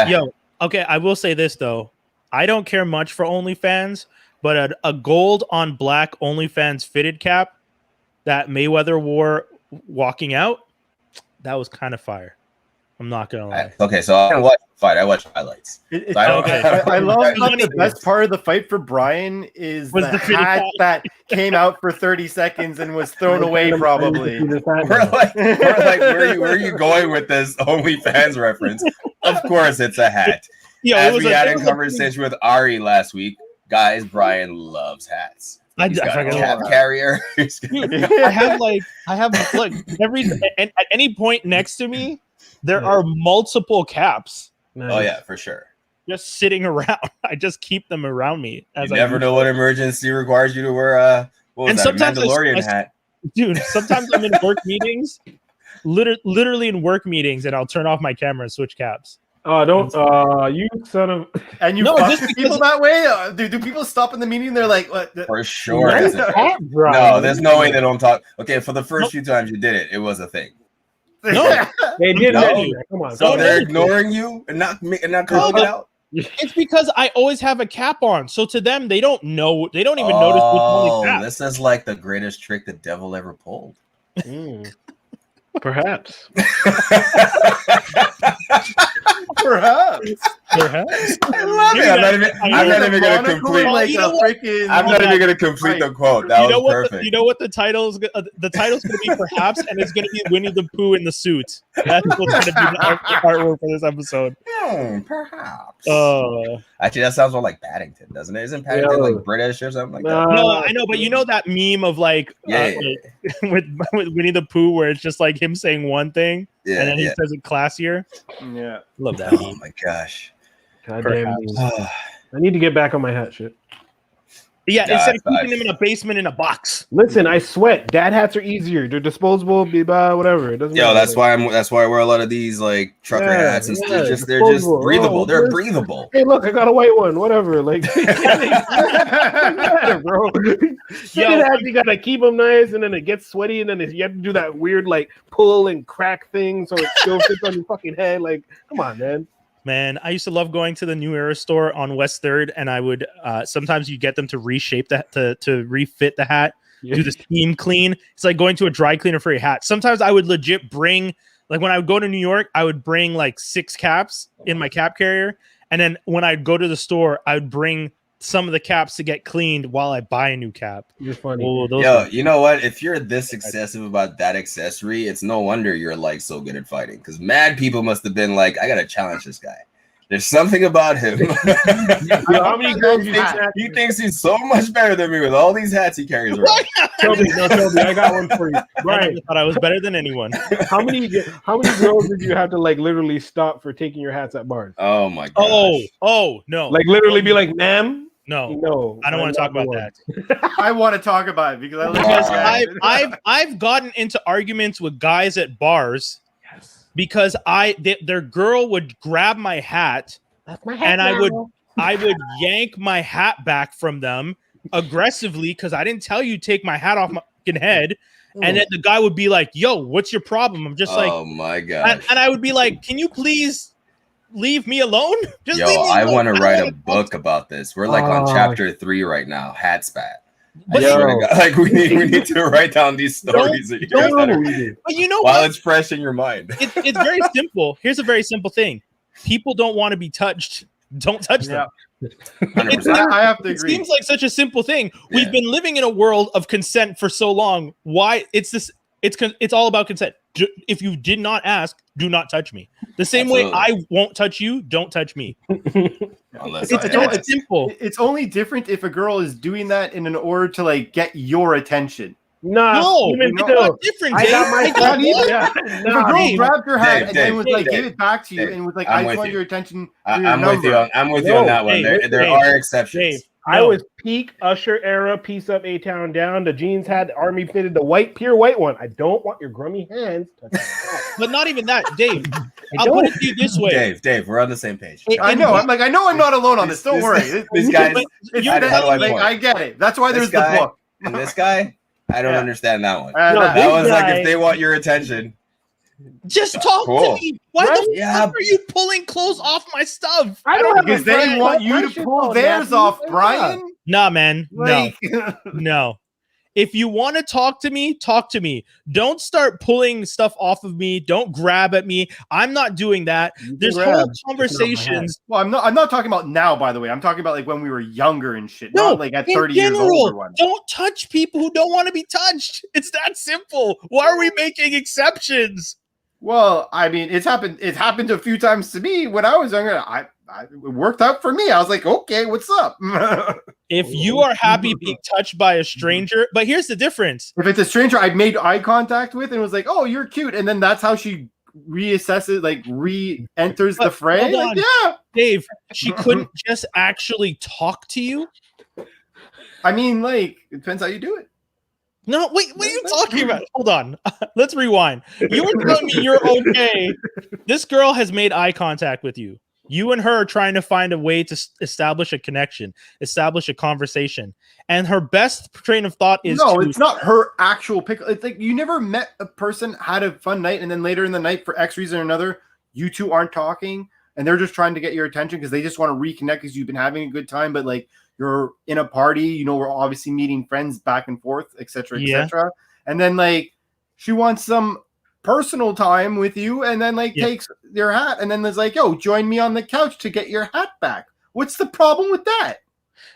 Yo, okay. I will say this though. I don't care much for OnlyFans, but a gold on black OnlyFans fitted cap that Mayweather wore walking out, that was kind of fire. I'm not gonna lie. Okay, so I don't watch the fight. I watch highlights. I love that the best part of the fight for Brian is the hat that came out for 30 seconds and was thrown away. Probably. We're like, where are you going with this OnlyFans reference? Of course, it's a hat. As we had a conversation with Ari last week, guys, Brian loves hats. He's got a cap carrier. I have like every and at any point next to me, there are multiple caps. Nice. Oh yeah, for sure. Just sitting around. I just keep them around me. You never know what emergency requires you to wear Mandalorian hat. Dude, sometimes I'm in work meetings, literally in work meetings, and I'll turn off my camera and switch caps. Oh, don't you son of and you fuck people that way? Do people stop in the meeting? They're like, what? For sure. No, there's no way they don't talk. Okay, for the first few times you did it, it was a thing. No, they did. Come on. So they're ignoring you and not calling it out. It's because I always have a cap on, so to them they don't know. They don't even notice which one is cap. This is like the greatest trick the devil ever pulled. Perhaps. Perhaps. I love it. I'm not even going to complete. I'm not even going to complete the quote. That was perfect. You know what the title is? The title's going to be perhaps, and it's going to be Winnie the Pooh in the suit. That's what's going to be the artwork for this episode. Perhaps. Actually, that sounds more like Paddington, doesn't it? Isn't Paddington like British or something like that? No, I know, but you know that meme of like, with Winnie the Pooh, where it's just like him saying one thing, and then he says it classier. Yeah, love that. Oh my gosh. God damn. I need to get back on my hat shit. Yeah, instead of keeping them in a basement in a box. Listen, I sweat. Dad hats are easier. They're disposable, whatever. It doesn't matter. That's why I wear a lot of these like trucker hats and they're just breathable. They're breathable. Hey, look, I got a white one. Whatever. Like, bro. You gotta keep them nice, and then it gets sweaty, and then you have to do that weird like pull and crack thing so it still fits on your fucking head. Like, come on, man. Man, I used to love going to the New Era store on West 3rd, and I would sometimes you get them to reshape that to refit the hat, do the steam clean. It's like going to a dry cleaner for your hat. Sometimes I would legit bring, like when I would go to New York, I would bring like 6 caps in my cap carrier, and then when I'd go to the store, I would bring some of the caps to get cleaned while I buy a new cap. You're funny. You know what? If you're this excessive about that accessory, it's no wonder you're like so good at fighting. Because mad people must have been like, I gotta challenge this guy. There's something about him. How many girls he thinks he's so much better than me with all these hats he carries around. Toby, I got one for you. Brian, I thought I was better than anyone. How many girls did you have to like literally stop for taking your hats at bars? Oh my god. Oh no. Like literally be like, ma'am. No, I don't want to talk about that. I want to talk about it because I've gotten into arguments with guys at bars because their girl would grab my hat, and I would yank my hat back from them aggressively because I didn't tell you to take my hat off my fucking head. And then the guy would be like, "Yo, what's your problem?" I'm just like, "Oh my god!" And I would be like, "Can you please leave me alone?" Just leave me alone. I want to write a book about this. We're like on chapter 3 right now. Hat spat. Like we need to write down these stories. But you know, while it's fresh in your mind, it's very simple. Here's a very simple thing: people don't want to be touched. Don't touch them. I have to agree. It seems like such a simple thing. We've been living in a world of consent for so long. Why? It's all about consent. If you did not ask, do not touch me. The same way I won't touch you, don't touch me. It's simple. It's only different if a girl is doing that in order to like get your attention. No, different. I got my if a girl grabbed your hat and then was like, give it back to you and was like, I just want your attention. I'm with you on that one. There are exceptions. I was peak Usher era, piece up, A-Town down. The jeans had the army fitted, the white, pure white one. I don't want your grummy hands touching that. But not even that, Dave. I'll put it to you this way. Dave, we're on the same page. I know. I'm not alone on this. Don't worry. This guy's. I get it. That's why there's the book. And this guy, I don't understand that one. No, that was like if they want your attention. Just talk to me. Why the fuck are you pulling clothes off my stuff? I don't because they want you to pull theirs off, Brian. Nah, man. No. If you want to talk to me, talk to me. Don't start pulling stuff off of me. Don't grab at me. I'm not doing that. There's whole conversations. Well, I'm not talking about now, by the way. I'm talking about like when we were younger and shit. No, not like at 30 years old. Don't touch people who don't want to be touched. It's that simple. Why are we making exceptions? Well, I mean, it's happened a few times to me when I was younger. It worked out for me. I was like, okay, what's up? If you are happy being touched by a stranger, but here's the difference. If it's a stranger I made eye contact with and was like, oh, you're cute. And then that's how she reassesses, like re-enters the fray. Like, yeah. Dave, she couldn't just actually talk to you? I mean, like, it depends how you do it. No, wait, what are you talking about? Hold on. Let's rewind. You were telling me you're okay. This girl has made eye contact with you. You and her are trying to find a way to establish a connection, establish a conversation. And her best train of thought is it's not her actual pick. It's like you never met a person, had a fun night, and then later in the night, for X reason or another, you two aren't talking, and they're just trying to get your attention because they just want to reconnect because you've been having a good time, but like you're in a party, we're obviously meeting friends back and forth, etc., etc. And then like she wants some personal time with you, and then takes your hat, and then there's like, yo, join me on the couch to get your hat back. What's the problem with that?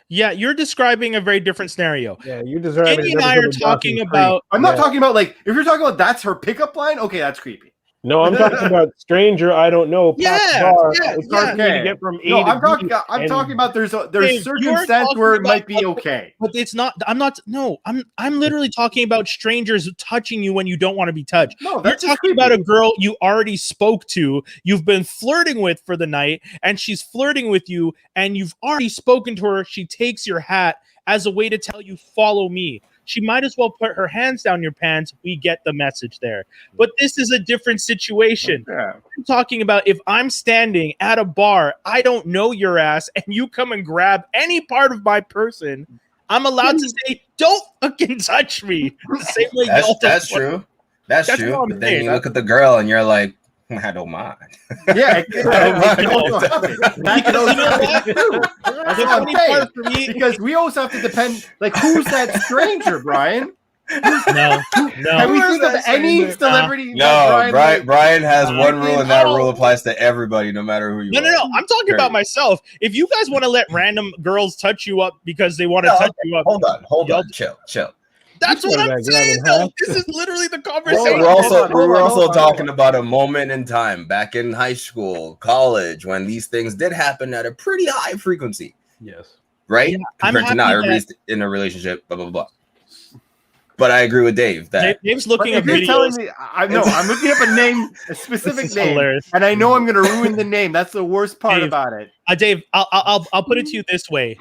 Yeah, you're describing a very different scenario. Yeah, you deserve it. Kenny and I are talking about. I'm not talking about like if you're talking about that's her pickup line. Okay, that's creepy. No, I'm talking about stranger. I don't know. It's hard for me to get from A to I'm talking about there's circumstance where it might be okay, but it's not. I'm literally talking about strangers touching you when you don't want to be touched. No, that's you're talking about a girl you already spoke to, you've been flirting with for the night, and she's flirting with you, and you've already spoken to her. She takes your hat as a way to tell you, follow me. She might as well put her hands down your pants. We get the message there. But this is a different situation. Yeah. I'm talking about if I'm standing at a bar, I don't know your ass, and you come and grab any part of my person, I'm allowed to say, don't fucking touch me. The same way that's true. That's true. But then you look at the girl and you're like, I don't mind. Yeah, because we also have to depend. Like, who's that stranger, Brian? No. Can we think of any celebrity? No, Brian has one rule, and that rule applies to everybody, no matter who you are. No. I'm talking about myself. If you guys want to let random girls touch you up because they want to touch you up, hold on, chill. That's what I'm saying, though. This is literally the conversation. We're also talking about a moment in time back in high school, college, when these things did happen at a pretty high frequency. Yes. Right? Yeah, compared to now, everybody's in a relationship, blah, blah, blah. But I agree with Dave that Dave's looking at videos. Telling me, I'm looking up a specific name, hilarious. And I know I'm going to ruin the name. That's the worst part about it. Dave, I'll put it to you this way: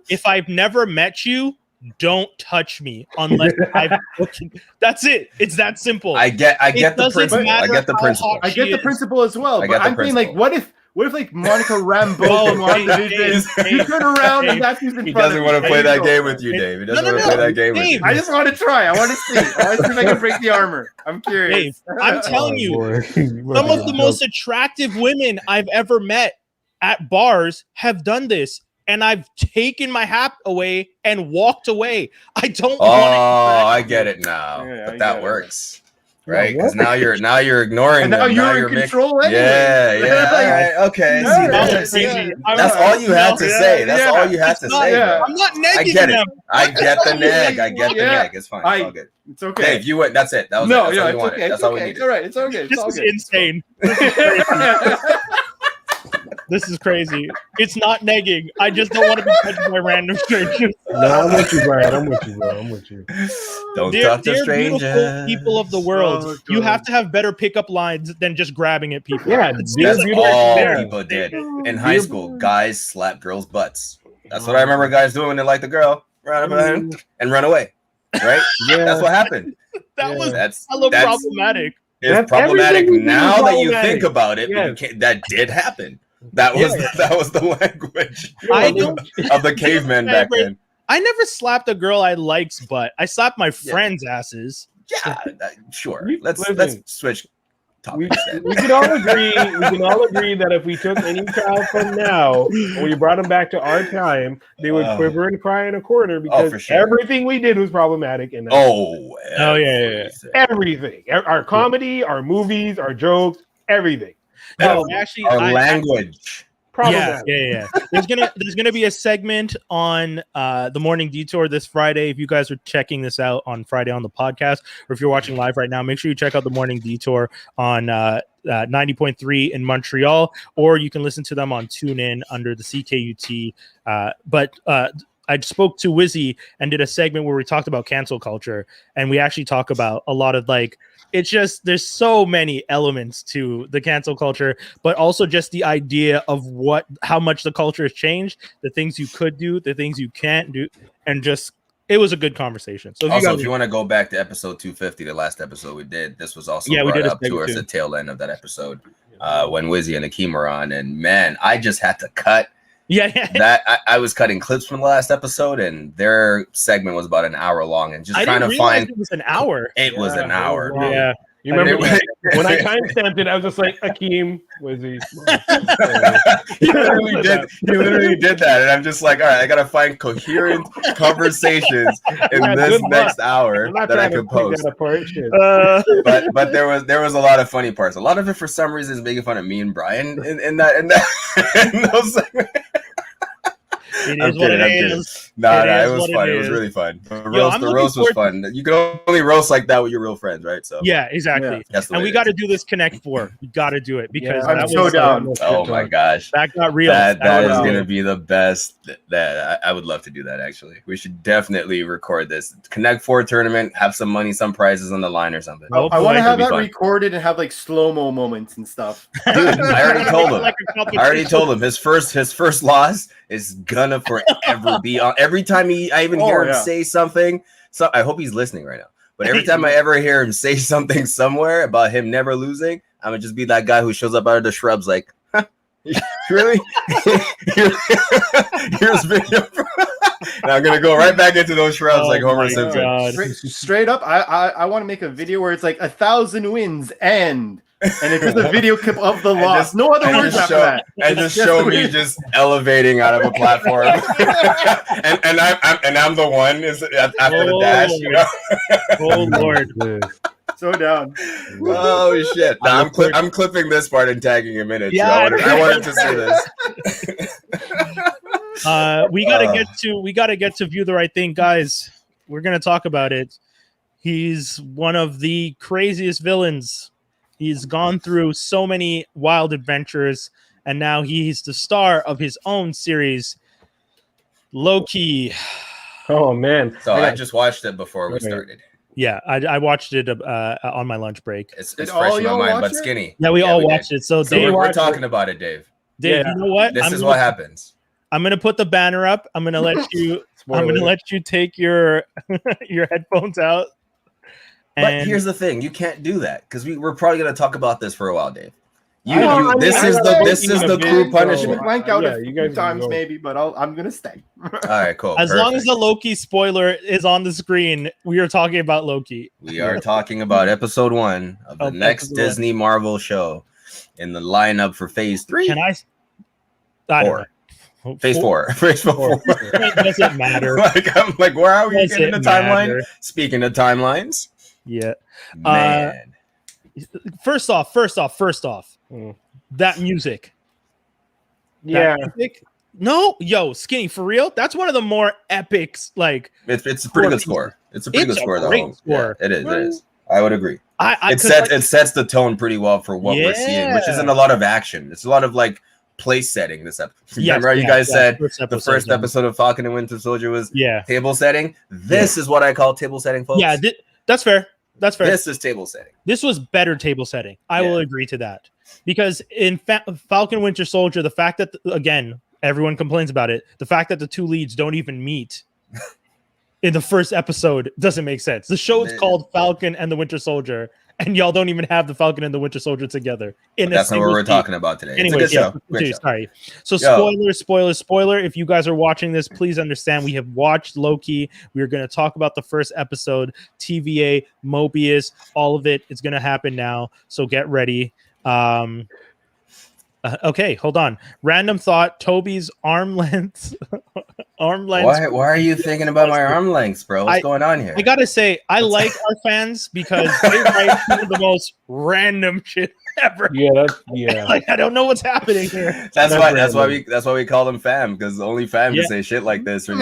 if I've never met you, don't touch me unless I've. That's it. It's that simple. I get the principle. I get the principle. I get the principle as well. But I'm thinking, like, what if like Monica Rambeau you turn around and that's who's in front of you. He doesn't want to play that game with you, Dave. He doesn't want to play that game with you. I just want to try. I want to see. I want to see if I can break the armor. I'm curious. Dave, I'm telling you, some of the most attractive women I've ever met at bars have done this. And I've taken my hat away and walked away. I don't want to. Oh, I get it now. Yeah, but that works. Right? Because now you're ignoring and them. Now you're in control anyway. Yeah. Right, okay. That's all you had to say. That's all you had to say. I'm not negging them. I get the neg. It's fine. It's all good. It's okay. Dave, you went. That's it. That was it. That's all you wanted. That's all we needed. It's all right. It's okay. This is insane. This is crazy. It's not negging. I just don't want to be touched by random strangers. No, I'm with you, Brian. I'm with you, bro. I'm with you. Don't talk to strangers. Beautiful people of the world. You have to have better pickup lines than just grabbing at people. Yeah, that's all people did. In high school, guys slap girls' butts. That's what I remember guys doing when they like the girl, run up and run away. Right? Yeah. That's what happened. That's hella problematic. It's problematic now that you think about it. Yes. That did happen. That was the language of the cavemen back then. I never slapped a girl I like's butt. I slapped my friends' asses. Yeah, sure. Let's switch topics. We can all agree. We can all agree that if we took any child from now and we brought them back to our time, they would quiver and cry in a corner because everything we did was problematic. And everything, our comedy, our movies, our jokes, everything. No, actually, our language. Yeah. There's gonna be a segment on the Morning Detour this Friday. If you guys are checking this out on Friday on the podcast, or if you're watching live right now, make sure you check out the Morning Detour on 90.3 in Montreal, or you can listen to them on TuneIn under the CKUT. But I spoke to Wizzy and did a segment where we talked about cancel culture, and we actually talk about a lot of it's just there's so many elements to the cancel culture, but also just the idea of how much the culture has changed, the things you could do, the things you can't do, and just it was a good conversation. So if you want to go back to episode 250, the last episode we did, this was also we did up to us the tail end of that episode when Wizzy and Akeem were on, and man, I just had to cut. That I was cutting clips from the last episode, and their segment was about an hour long, and just trying to find it was an hour. It was an hour. Wow. Yeah. You remember when I timestamped it, I was just like, Akeem, Wizzy. He literally did that. And I'm just like, all right, I got to find coherent conversations in this next hour that I can post. But there was a lot of funny parts. A lot of it, for some reason, is making fun of me and Brian in those segments. It is what it is. Nah, it was fun. It was really fun. The roast was fun. You can only roast like that with your real friends, right? So yeah, exactly. Yeah. And we got to do this Connect 4. We got to do it because I'm so down. Oh my gosh, that got real. That is gonna be the best. That I would love to do that. Actually, we should definitely record this Connect 4 tournament. Have some money, some prizes on the line or something. I want to have that recorded and have slow-mo moments and stuff. Dude, I already told him. His first loss is gonna forever be on. Every time I even hear him say something, so I hope he's listening right now. But every time I ever hear him say something somewhere about him never losing, I'm gonna just be that guy who shows up out of the shrubs like, huh, really? Here's video. And I'm gonna go right back into those shrubs like Homer Simpson. Straight up, I want to make a video where it's 1,000 wins and it's just a video clip of the loss. No other words after that. And just show me just elevating out of a platform. and I'm the one after the dash. You know? Oh Lord. So down. Oh shit. No, I'm clipping this part and tagging him in it. Yeah, so I wanted to see this. We gotta get to View the Right Thing, guys. We're gonna talk about it. He's one of the craziest villains. He's gone through so many wild adventures, and now he's the star of his own series, Loki. Oh man! So I just watched it before we started. Yeah, I watched it on my lunch break. It's fresh in my mind, but Skinny. Yeah, we all watched it. So Dave, we're talking about it, Dave. Dave, you know what? This is what happens. I'm gonna put the banner up. I'm gonna let you. I'm gonna let you take your your headphones out. But here's the thing: you can't do that because we're probably going to talk about this for a while, Dave. This is the crew punishment. Blank out a few times maybe, but I'm going to stay. All right, cool. As long as the Loki spoiler is on the screen, we are talking about Loki. We are talking about episode 1 of the next Disney Marvel show in the lineup for Phase 3. Can I 4. Phase 4. Phase 4. It doesn't matter. I'm like, where are we getting the timeline? Speaking of timelines. Yeah, man. First off, that music. Yeah. No, Skinny, for real. That's one of the more epics. It's a pretty good score. It's a pretty good score, though. Yeah, it is. I would agree. It sets the tone pretty well for what we're seeing, which isn't a lot of action. It's a lot of place setting. This episode. Remember, you guys said the first episode of Falcon and Winter Soldier was table setting. This is what I call table setting, folks. Yeah. That's fair. This is table setting. This was better table setting. I will agree to that because in Falcon Winter Soldier, the fact that again, Everyone complains about it. The fact that the two leads don't even meet in the first episode doesn't make sense. The show is called Falcon and the Winter Soldier, and y'all don't even have the Falcon and the Winter Soldier together. That's not what we're talking about today. Anyway, it's a good show. Sorry. So Yo. spoiler. If you guys are watching this, please understand we have watched Loki. We are going to talk about the first episode, TVA, Mobius, all of it. It's going to happen now. So get ready. Okay, hold on. Random thought: Toby's arm length. Why are you thinking about my arm lengths, bro? What's going on here? I gotta say, I like our fans because they write some of the most random shit ever. Yeah. Like, I don't know what's happening here. That's why we call them fam, because only fam can say shit like this, and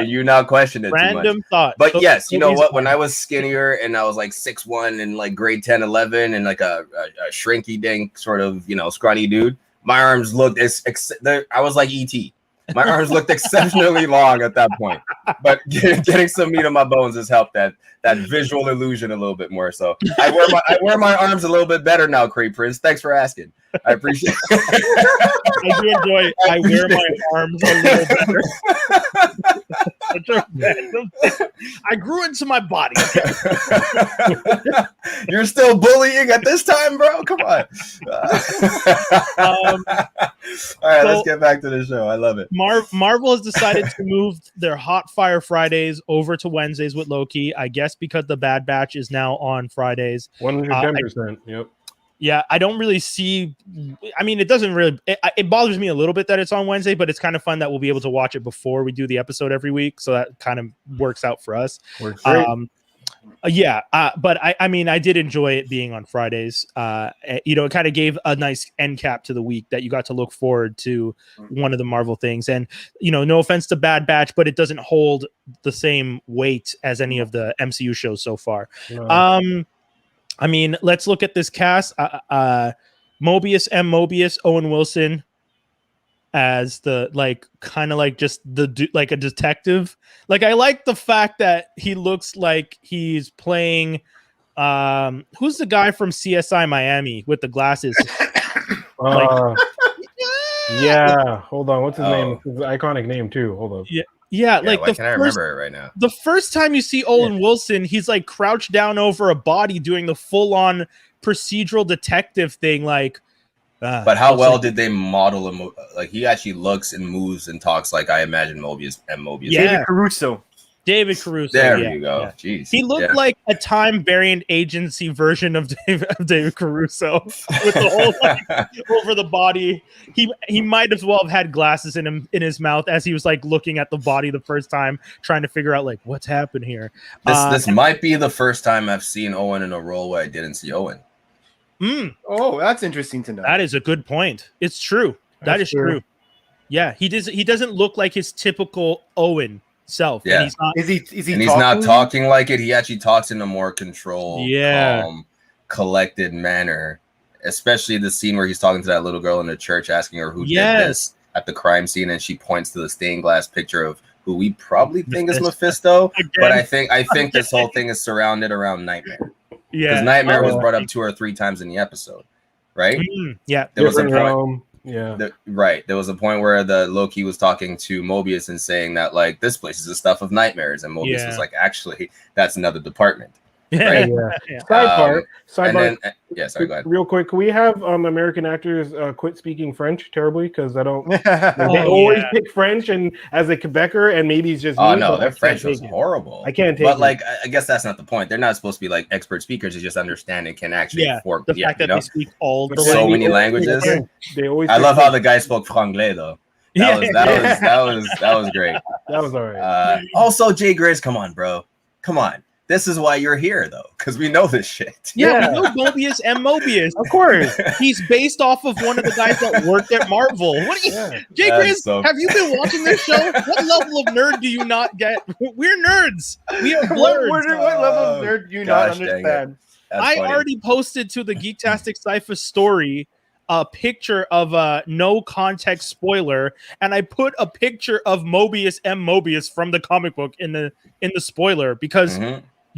you not question it random too much. Thought. But so, yes, you know what? When I was skinnier and I was like 6'1" and like grade 10, 11 and like a shrinky dink sort of scrawny dude, my arms looked I was like ET. My arms looked exceptionally long at that point, but getting some meat on my bones has helped that visual illusion a little bit more. So I wear my arms a little bit better now, Cray Prince. Thanks for asking. I appreciate it. I do enjoy. I wear my arms a little better. I grew into my body. You're still bullying at this time, bro? Come on. All right, let's get back to the show. I love it. Marvel has decided to move their Hot Fire Fridays over to Wednesdays with Loki. I guess because the Bad Batch is now on Fridays. 110%. Yep. Yeah, I don't really see. I mean, it doesn't really. It bothers me a little bit that it's on Wednesday, but it's kind of fun that we'll be able to watch it before we do the episode every week. So that kind of works out for us. Works great. But I mean, I did enjoy it being on Fridays. It kind of gave a nice end cap to the week that you got to look forward to one of the Marvel things. And no offense to Bad Batch, but it doesn't hold the same weight as any of the MCU shows so far. No. I mean, let's look at this cast. Mobius M. Mobius, Owen Wilson as the a detective. Like, I like the fact that he looks like he's playing who's the guy from CSI Miami with the glasses? Yeah, hold on. What's his name? His iconic name too. Hold on. Yeah, like why can I remember it right now? The first time you see Owen Wilson, he's like crouched down over a body doing the full-on procedural detective thing. Like, but how well did they model him? Like, he actually looks and moves and talks like I imagine Mobius and Mobius. Yeah. David Caruso. There you go. Yeah. Jeez. He looked like a time variant agency version of David Caruso with the whole over the body. He might as well have had glasses in his mouth as he was like looking at the body the first time, trying to figure out like what's happened here. This might be the first time I've seen Owen in a role where I didn't see Owen. Oh, that's interesting to know. That is a good point. It's true. That is true. Yeah, he doesn't look like his typical Owen self. Yeah. And he's not talking like it. He actually talks in a more controlled, calm, collected manner. Especially the scene where he's talking to that little girl in the church, asking her who did this at the crime scene, and she points to the stained glass picture of who we probably think is Mephisto. But I think this whole thing is surrounded around Nightmare. Yeah, because Nightmare was brought up 2 or 3 times in the episode, right? Yeah, there was a point. There was a point where the Loki was talking to Mobius and saying that like this place is the stuff of nightmares, and Mobius was like, actually, that's another department. Right? Sidebar. Sorry, go ahead. Real quick, can we have American actors quit speaking French terribly? Because I don't. They always pick French, and as a Quebecer, and maybe it's just. Oh no, their French was horrible. I can't take. But like, I guess that's not the point. They're not supposed to be like expert speakers. They just understand and can actually form. The fact that they speak all the so many languages. They always. I love how the guy spoke franglais though. That was great. That was all right. Also, Jay Grizz, come on, bro, come on. This is why you're here, though, because we know this shit. Yeah, we know Mobius and Mobius. Of course. He's based off of one of the guys that worked at Marvel. What are you, Jay Grizz, have you been watching this show? What level of nerd do you not get? We're nerds. We are blurs. What level of nerd do you not understand? I already posted to the Geektastic Cypher story a picture of a no context spoiler, and I put a picture of Mobius M. Mobius from the comic book in the spoiler because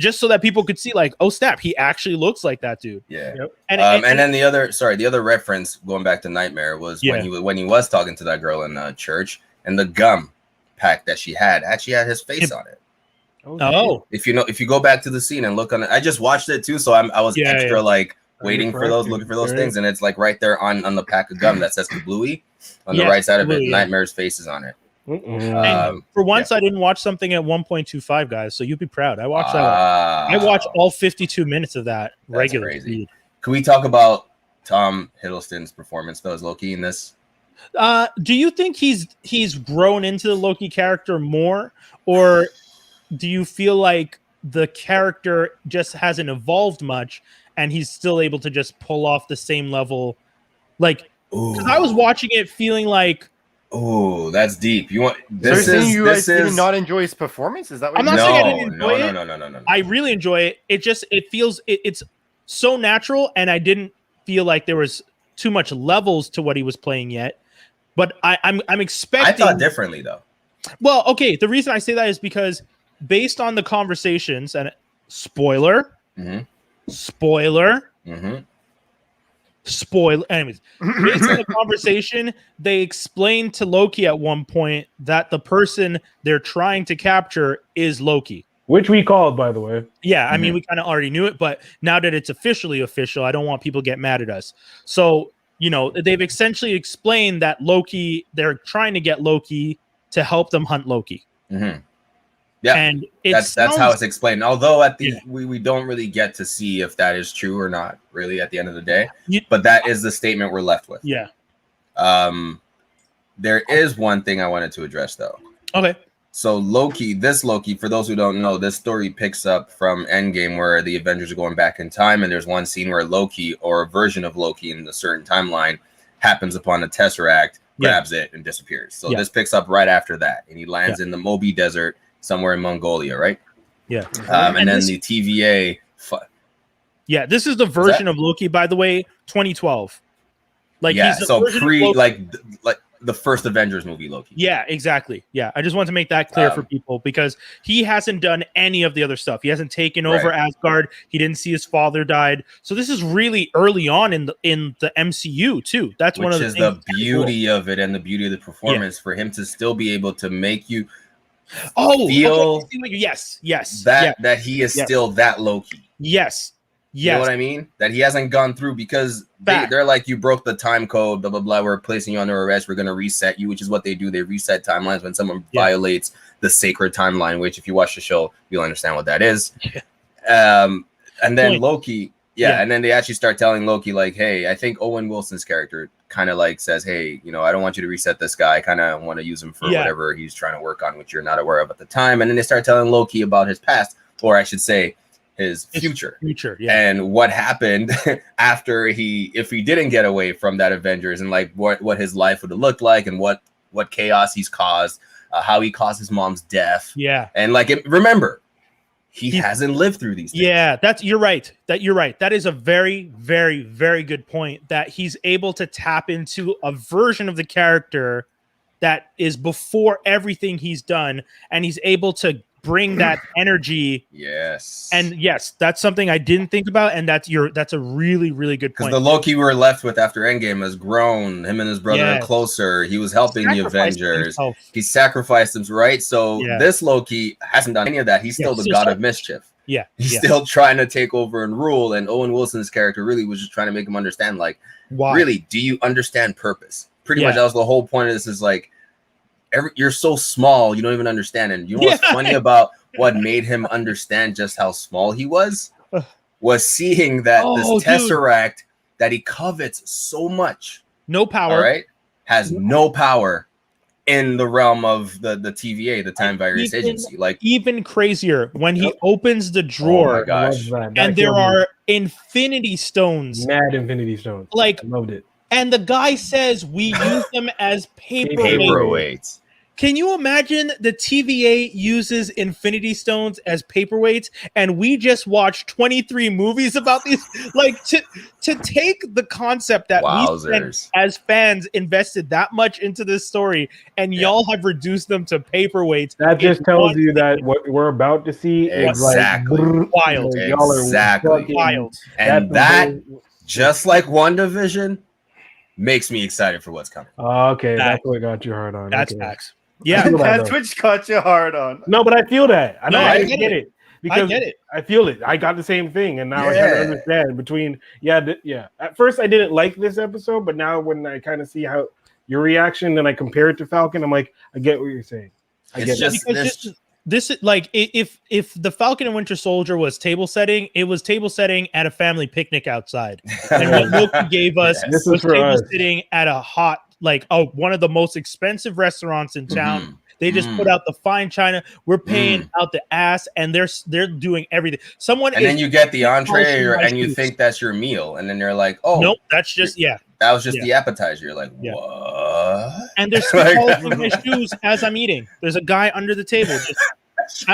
just so that people could see, like, oh snap, he actually looks like that dude. Yeah. Yep. And then the other reference going back to Nightmare was Yeah. when he was talking to that girl in church, and the gum pack that she had actually had his face on it. Oh, If you go back to the scene and look on it, I just watched it too, so I was extra like waiting for those, looking for those things, and it's like right there on the pack of gum that says Kablooey on the right side of it. Nightmare's face is on it. And for once, I didn't watch something at 1.25, guys. So you'd be proud. I watched that. I watched all 52 minutes of that regular speed. Can we talk about Tom Hiddleston's performance though as Loki in this? Do you think he's grown into the Loki character more, or do you feel like the character just hasn't evolved much and he's still able to just pull off the same level? Like, because I was watching it feeling like, oh, that's deep. You want this? So you guys did not enjoy his performance? Is that what I'm not saying I didn't enjoy it? No. I really enjoy it. It feels it's so natural, and I didn't feel like there was too much levels to what he was playing yet. But I'm expecting. I thought differently though. Well, okay. The reason I say that is because based on the conversations and spoiler, spoiler. Anyways, based on the conversation, they explained to Loki at one point that the person they're trying to capture is Loki. Which we called, by the way. Yeah, I mean, we kind of already knew it, but now that it's officially official, I don't want people to get mad at us. So, they've essentially explained that Loki, they're trying to get Loki to help them hunt Loki. Yeah, and that's how it's explained. Although we don't really get to see if that is true or not, really, at the end of the day. But that is the statement we're left with. Yeah. There is one thing I wanted to address though. Okay. So Loki, for those who don't know, this story picks up from Endgame where the Avengers are going back in time, and there's one scene where Loki, or a version of Loki in a certain timeline, happens upon a Tesseract, grabs it, and disappears. So this picks up right after that, and he lands in the Moby Desert somewhere in Mongolia, right? Yeah. And then the TVA. Yeah, this is the version of Loki, by the way, 2012. Like, yeah, he's so like the first Avengers movie, Loki. Yeah, exactly. Yeah, I just want to make that clear for people because he hasn't done any of the other stuff. He hasn't taken over Asgard. He didn't see his father died. So this is really early on in the MCU too. That's one of the things. Which is the beauty of it and the beauty of the performance for him to still be able to make you feel yes that he is still that Loki. Yes. You know what I mean? That he hasn't gone through because they're like, you broke the time code, blah, blah, blah. We're placing you under arrest. We're going to reset you, which is what they do. They reset timelines when someone violates the sacred timeline, which if you watch the show, you'll understand what that is. And then Loki, and then they actually start telling Loki, like, hey, I think Owen Wilson's character kind of like says, hey, I don't want you to reset this guy. I kind of want to use him for whatever he's trying to work on, which you're not aware of at the time. And then they start telling Loki about his past, or I should say, his future, and what happened after if he didn't get away from that Avengers, and like what his life would have looked like, and what chaos he's caused, how he caused his mom's death, and like remember, he hasn't lived through these things. Yeah, you're right. That is a very, very, very good point. That he's able to tap into a version of the character that is before everything he's done, and he's able to bring that energy. And that's something I didn't think about, and that's a really, really good point. Because the Loki we were left with after Endgame has grown. Him and his brother are closer. He was helping the Avengers. He sacrificed them, right? So this Loki hasn't done any of that. He's still the god of mischief. He's still trying to take over and rule. And Owen Wilson's character really was just trying to make him understand, like, really, do you understand purpose? Pretty much that was the whole point of this, is like, you're so small, you don't even understand. And you know what's funny about what made him understand just how small he was seeing that this Tesseract that he covets so much, no power, has no power in the realm of the TVA, the Time Virus Agency. Like, even crazier when he opens the drawer, oh my gosh, and there are Infinity Stones, mad Infinity Stones. Like, I loved it. And the guy says we use them as paperweights. Can you imagine the TVA uses Infinity Stones as paperweights, and we just watched 23 movies about these? Like to take the concept that Wowzers. we as fans invested that much into this story, and y'all have reduced them to paperweights. That just tells you that what we're about to see Exactly. is like Wild. Y'all are Exactly. fucking Wild. And that, just like WandaVision, makes me excited for what's coming. Okay, Facts. that's what got you hard on. That's okay. facts. Yeah, That's what got you hard on. No, but I feel that. I know No, I I get get it. I get it. I feel it. I got the same thing, and now I kind of understand between. Yeah. At first, I didn't like this episode, but now when I kind of see how your reaction, and I compare it to Falcon, I'm like, I get what you're saying. I get it. Because this is like if the Falcon and Winter Soldier was table setting, it was table setting at a family picnic outside, and what Loki gave us This was is for table us. sitting at a hot one of the most expensive restaurants in town. They just put out the fine china. We're paying out the ass, and they're doing everything. And then you get the entree, and you think that's your meal, and then you're like, oh, nope, that's just that was just the appetizer. You're like, what? And there's polishing my shoes as I'm eating. There's a guy under the table.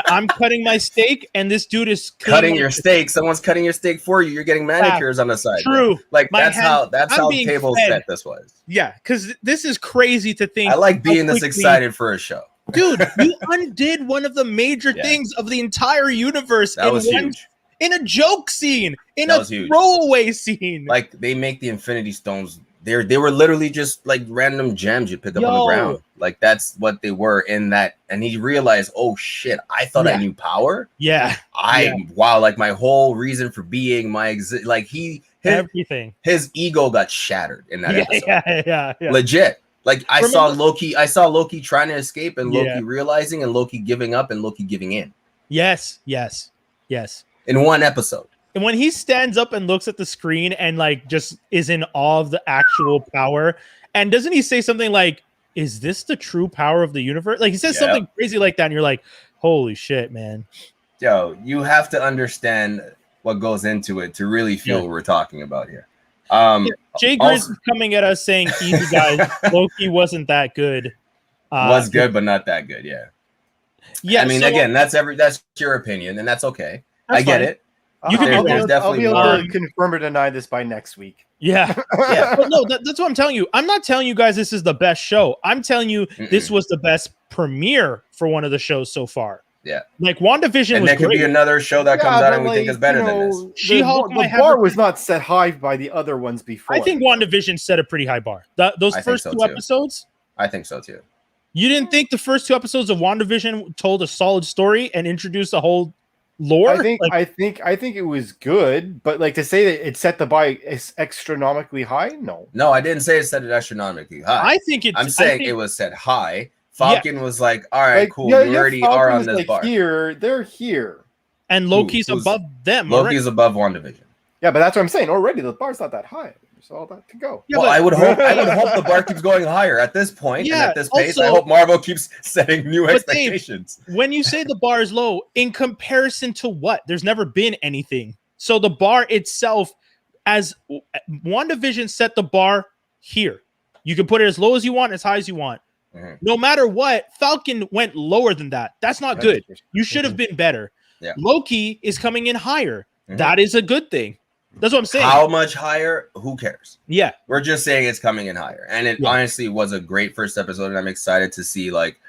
I'm cutting my steak, and this dude is cutting your steak. Someone's cutting your steak for you. You're getting manicures on the side. True. Bro. Like My that's how being table fed. set this was. Yeah, because this is crazy to think. I like being this excited for a show. Dude, you undid one of the major things of the entire universe That was huge. In a joke scene, in That a was huge. throwaway scene. Like they make the Infinity Stones. They were literally just like random gems you pick up on the ground. Like that's what they were in that. And he realized, oh shit, I thought I knew power. Yeah. Wow, like my whole reason for being, everything. His ego got shattered in that episode. Yeah. Legit. Like I saw Loki trying to escape, and Loki realizing, and Loki giving up, and Loki giving in. Yes. In one episode. And when he stands up and looks at the screen and like just is in awe of the actual power, and doesn't he say something like, "Is this the true power of the universe?" Like he says something crazy like that, and you're like, "Holy shit, man!" Yo, you have to understand what goes into it to really feel what we're talking about here. Jay Grizz is coming at us saying, "Easy guys, Loki wasn't that good." Was good, but not that good. Yeah. I mean, again, that's your opinion, and that's okay. I get it. I'll be able to confirm or deny this by next week. Yeah. But no, that's what I'm telling you. I'm not telling you guys this is the best show. I'm telling you this was the best premiere for one of the shows so far. Yeah. Like WandaVision and was there could be another show that comes out and we think is better than this. She-Hulk the bar was not set high by the other ones before. I think WandaVision set a pretty high bar. Those first two episodes? I think so too. You didn't think the first two episodes of WandaVision told a solid story and introduced a whole lore? I think it was good, but like to say that it set the bar astronomically high, no. No, I didn't say it set it astronomically high. I'm saying it was set high. Falcon was like, all right, cool. You already are on this bar. They're here. And Loki's above them. Loki's above WandaVision. Yeah, but that's what I'm saying. Already the bar's not that high. There's all that to go. Yeah, well, I would hope the bar keeps going higher at this point and at this pace. I hope Marvel keeps setting new expectations. Dave, when you say the bar is low, in comparison to what? There's never been anything. So the bar itself, as WandaVision set the bar here. You can put it as low as you want, as high as you want. No matter what, Falcon went lower than that. That's not good. You should have been better. Yeah. Loki is coming in higher. That is a good thing. That's what I'm saying. How much higher? Who cares? Yeah. We're just saying it's coming in higher. And it honestly was a great first episode. And I'm excited to see like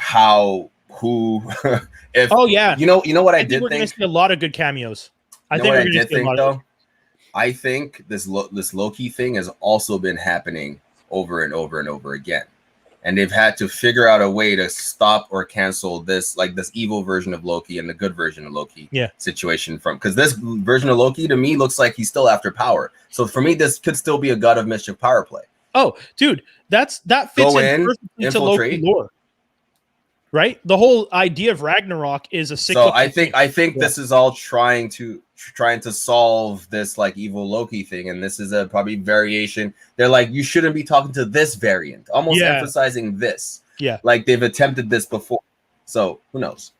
if you know what I did we're think? Gonna see a lot of good cameos. I think this Loki thing has also been happening over and over and over again. And they've had to figure out a way to stop or cancel this evil version of Loki and the good version of Loki situation because this version of Loki to me looks like he's still after power. So for me, this could still be a God of Mischief power play. Oh, dude, that fits into Loki lore. Right? The whole idea of Ragnarok is a cyclical. So I think this is all trying to solve this like evil Loki thing, and this is a probably variation. They're like, you shouldn't be talking to this variant, almost emphasizing this. Yeah, like they've attempted this before. So who knows?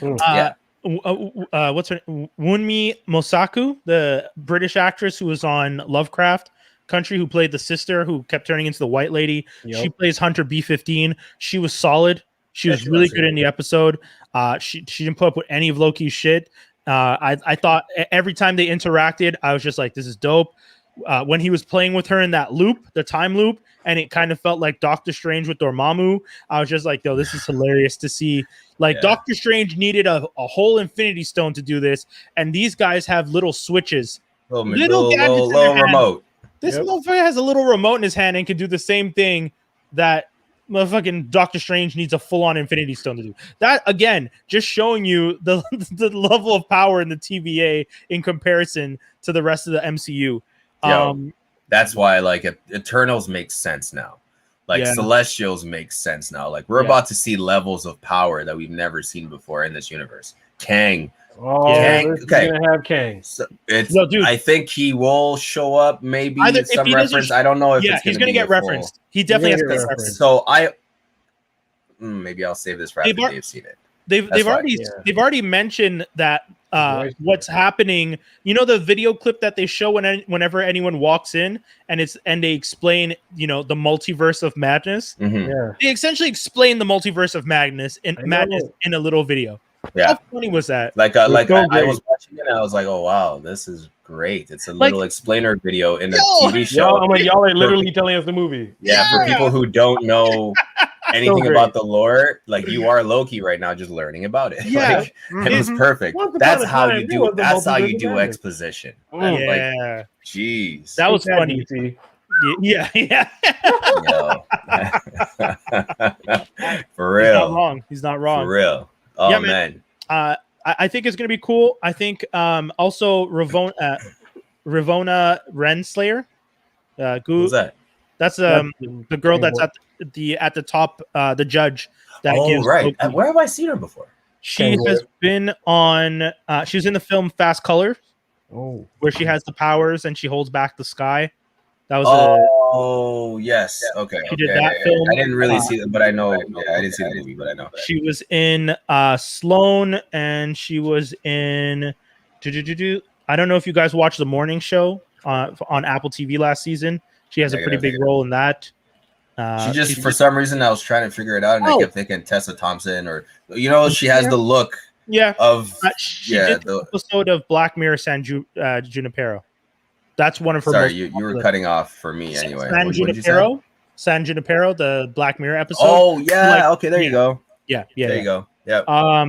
What's her Wunmi Mosaku, the British actress who was on Lovecraft, Country, who played the sister who kept turning into the white lady. Yep. She plays Hunter B-15. She was solid. She was really good in the episode. She didn't put up with any of Loki's shit. I thought every time they interacted, I was just like, this is dope. When he was playing with her in that loop, the time loop, and it kind of felt like Doctor Strange with Dormammu, I was just like, yo, this is hilarious to see. Like, Doctor Strange needed a whole Infinity Stone to do this, and these guys have little switches. Little remote. This motherfucker has a little remote in his hand and can do the same thing that motherfucking Doctor Strange needs a full-on Infinity Stone to do. That, again, just showing you the level of power in the TVA in comparison to the rest of the MCU. That's why like Eternals makes sense now. Like Celestials makes sense now. Like we're about to see levels of power that we've never seen before in this universe. Kang. Kang. Okay. Gonna have Kang. So dude, I think he will show up. Maybe some reference. I don't know if he's gonna get referenced. He definitely has to get referenced. So maybe I'll save this for after they've seen it. They've already mentioned that what's happening. You know the video clip that they show whenever anyone walks in and they explain the multiverse of madness. Mm-hmm. They essentially explain the multiverse of madness in a little video. Yeah. How funny was that? I was watching it and I was like, oh wow, this is great. It's a little explainer video in a TV show. I'm like, y'all are literally telling us the movie. Yeah, for people who don't know anything about the lore, like you are Loki right now, just learning about it. Yeah, and it was perfect. That's how you do. That's how you do exposition. Yeah, jeez, that was funny. Yeah. For real. He's not wrong. For real. Oh man. I think it's gonna be cool. I think also Ravonna Renslayer. Who's that? That's the girl that's at the top, the judge that gives. Right. Where have I seen her before? She has been on. She was in the film Fast Color, where she has the powers and she holds back the sky. That was yes. Okay. She did that film. I didn't really see it, but I know. Yeah, I didn't see the movie, but I know. She was in Sloane, and she was in. I don't know if you guys watched the morning show on Apple TV last season. She has a pretty big role in that. She just, for some reason, I was trying to figure it out, and I kept thinking Tessa Thompson, or she has the look. Yeah. Of she did the episode of Black Mirror San Junipero. That's one of her. Sorry, you were cutting off for me anyway. San Junipero, the Black Mirror episode. Oh yeah, okay, there you go. Yeah, there you go. Yeah.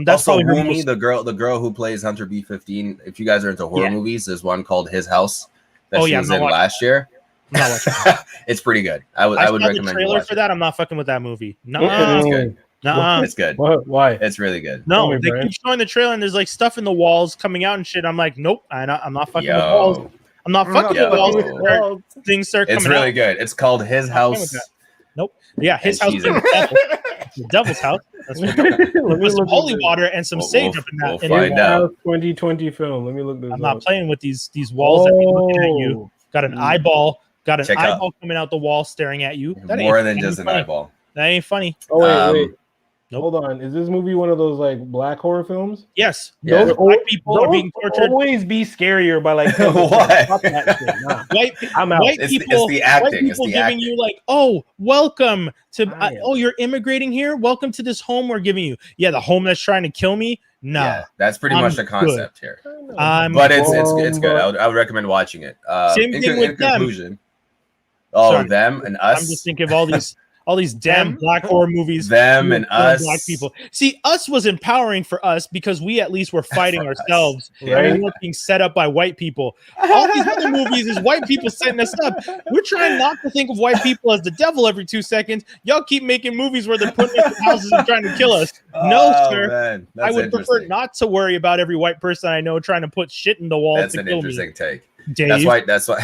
That's also Rumi, the girl who plays Hunter B-15. If you guys are into horror movies, there's one called His House that she was in last year. I'm not watching. It's pretty good. I would recommend the trailer for that. I'm not fucking with that movie. No, it's good. It's good. Why? It's really good. No, they keep showing the trailer and there's like stuff in the walls coming out and shit. I'm like, nope, I'm not fucking with walls. I'm not fucking with walls. Things start coming out. It's really good. It's called His House. Nope. Yeah, His House. The devil's house. That's with some holy water and some sage up in that. We'll find out. 2020 film. Let me look this up. I'm not playing with these walls that be looking at you. Got an eyeball. Got an eyeball coming out the wall staring at you. That more than just an eyeball. That ain't funny. Oh wait. Nope. Hold on. Is this movie one of those like black horror films? Yes. Yeah. Those black people are being tortured. Always be scarier by like what? I'm out. White people, it's the acting. White people giving you like, oh, welcome to. You're immigrating here. Welcome to this home we're giving you. Yeah, the home that's trying to kill me. No, yeah, that's pretty much the concept here. But it's good. I would recommend watching it. Same thing with them. Conclusion. Oh, them and us. I'm just thinking of all these damn black horror movies. Them and us. Black people. See, us was empowering for us because we at least were fighting ourselves. Right? And we weren't being set up by white people. All these other movies is white people setting us up. We're trying not to think of white people as the devil every 2 seconds. Y'all keep making movies where they're putting us in houses and trying to kill us. No, sir. I would prefer not to worry about every white person I know trying to put shit in the walls to kill me. That's an interesting take. Dave. That's why.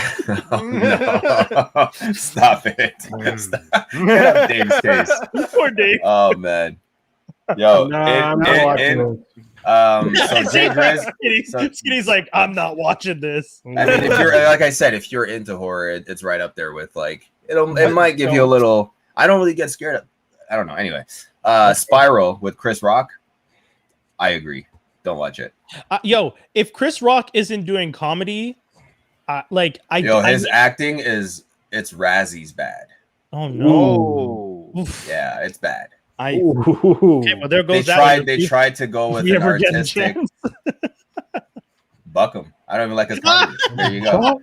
Oh, no. Stop it. Stop. Get up Dave's case. Poor Dave. Oh man. Yo. I'm not watching so Jay Grizz. Skinny's like, I'm not watching this. I mean, if you're like I said, if you're into horror, it's right up there with like it might give you a little. I don't really get scared of. I don't know. Anyway, Spriral with Chris Rock. I agree. Don't watch it. If Chris Rock isn't doing comedy. His acting is It's Razzie's bad. Oh no! Yeah, it's bad. Okay, well there goes They tried to go with an artistic. Buck him. I don't even like his comedy. There you go.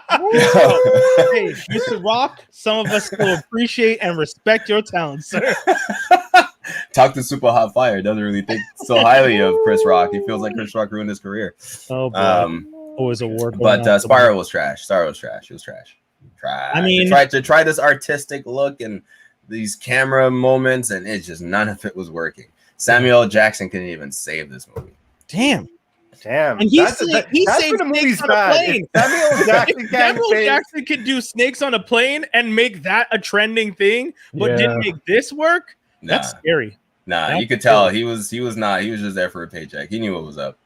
Hey, Mr. Rock, some of us will appreciate and respect your talent, sir. Talk to Super Hot Fire. Doesn't really think so highly of Chris Rock. He feels like Chris Rock ruined his career. Oh boy. Always a war. But Spriral was trash. Star was trash. It was trash. I mean, to try this artistic look and these camera moments, and it's just none of it was working. Samuel L. Jackson couldn't even save this movie. Damn. And he that's saved when the movie's snakes on a plane. Samuel Jackson could do snakes on a plane and make that a trending thing, but didn't make this work. That's scary. You could tell he was not. He was just there for a paycheck. He knew what was up.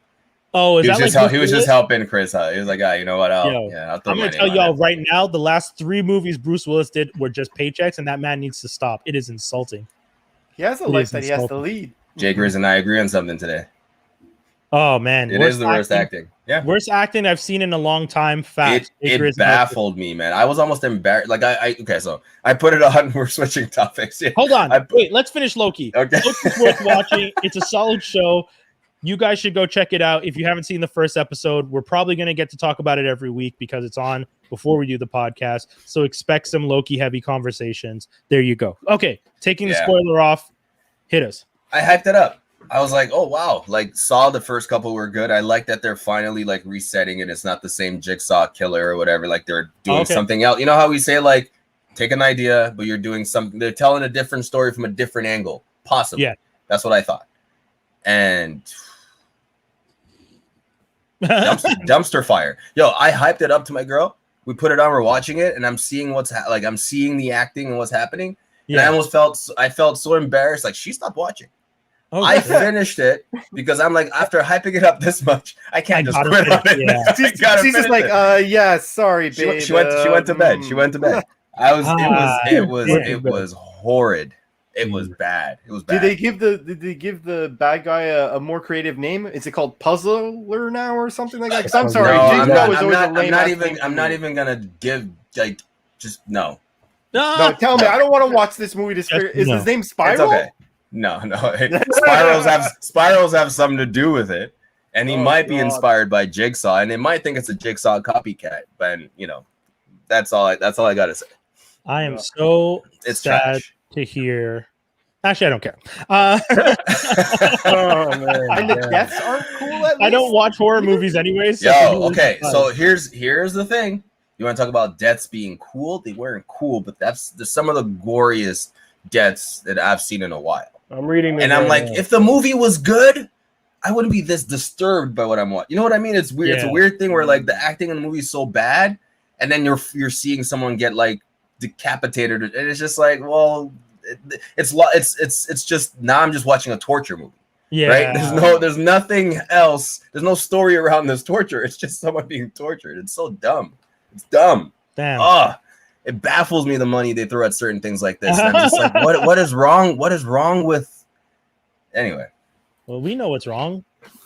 Oh, he was just helping Chris out. He was like, you know what? I'm gonna tell y'all right now, the last 3 movies Bruce Willis did were just paychecks, and that man needs to stop. It is insulting. He has a life that he has to lead. Jake Riz and I agree on something today. Oh man, it is the worst acting. Yeah, worst acting I've seen in a long time. Fact. It baffled me, man. I was almost embarrassed. Like okay, so I put it on. We're switching topics. Yeah. Hold on, wait. Let's finish Loki. Okay, Loki's worth watching. It's a solid show. You guys should go check it out. If you haven't seen the first episode, we're probably going to get to talk about it every week because it's on before we do the podcast. So expect some Loki heavy conversations. There you go. Okay, taking the spoiler off. Hit us. I hyped it up. I was like, oh wow, like saw the first couple were good. I like that they're finally like resetting it. It's not the same Jigsaw killer or whatever. Like they're doing something else. You know how we say like take an idea, but you're doing something. They're telling a different story from a different angle. Possibly. Yeah. That's what I thought. And dumpster fire. Yo, I hyped it up to my girl. We put it on, we're watching it, and I'm seeing I'm seeing the acting and what's happening. Yeah. And I felt so embarrassed. Like she stopped watching. Oh, I finished it because I'm like, after hyping it up this much, I can't just quit on it. Yeah. She's just like, yeah, sorry, babe. She went to bed. She went to bed. It was horrid. It was bad. It was bad. Did they give the bad guy a more creative name? Is it called Puzzler now or something like that? Because I'm sorry, I'm not even gonna give like just no. No, tell me. I don't want to watch this movie. Is his name Spiral? It's okay. No. Spirals have something to do with it, and he might be inspired by Jigsaw, and they might think it's a Jigsaw copycat. But that's all I gotta say. I am so sad trash to hear. Actually, I don't care. Oh man! And the deaths aren't cool. At least? I don't watch horror movies anyways. So so here's the thing. You want to talk about deaths being cool? They weren't cool, but there's some of the goriest deaths that I've seen in a while. I'm reading, and I'm like, if the movie was good, I wouldn't be this disturbed by what I'm watching. You know what I mean? It's weird. Yeah. It's a weird thing where like the acting in the movie is so bad, and then you're seeing someone get like decapitated, and it's just like, well, it's just now I'm just watching a torture movie. Yeah. Right? There's nothing else. There's no story around this torture. It's just someone being tortured. It's so dumb. It's dumb. Damn. It baffles me the money they throw at certain things like this. And I'm just like, what is wrong? What is wrong with? Anyway. Well, we know what's wrong.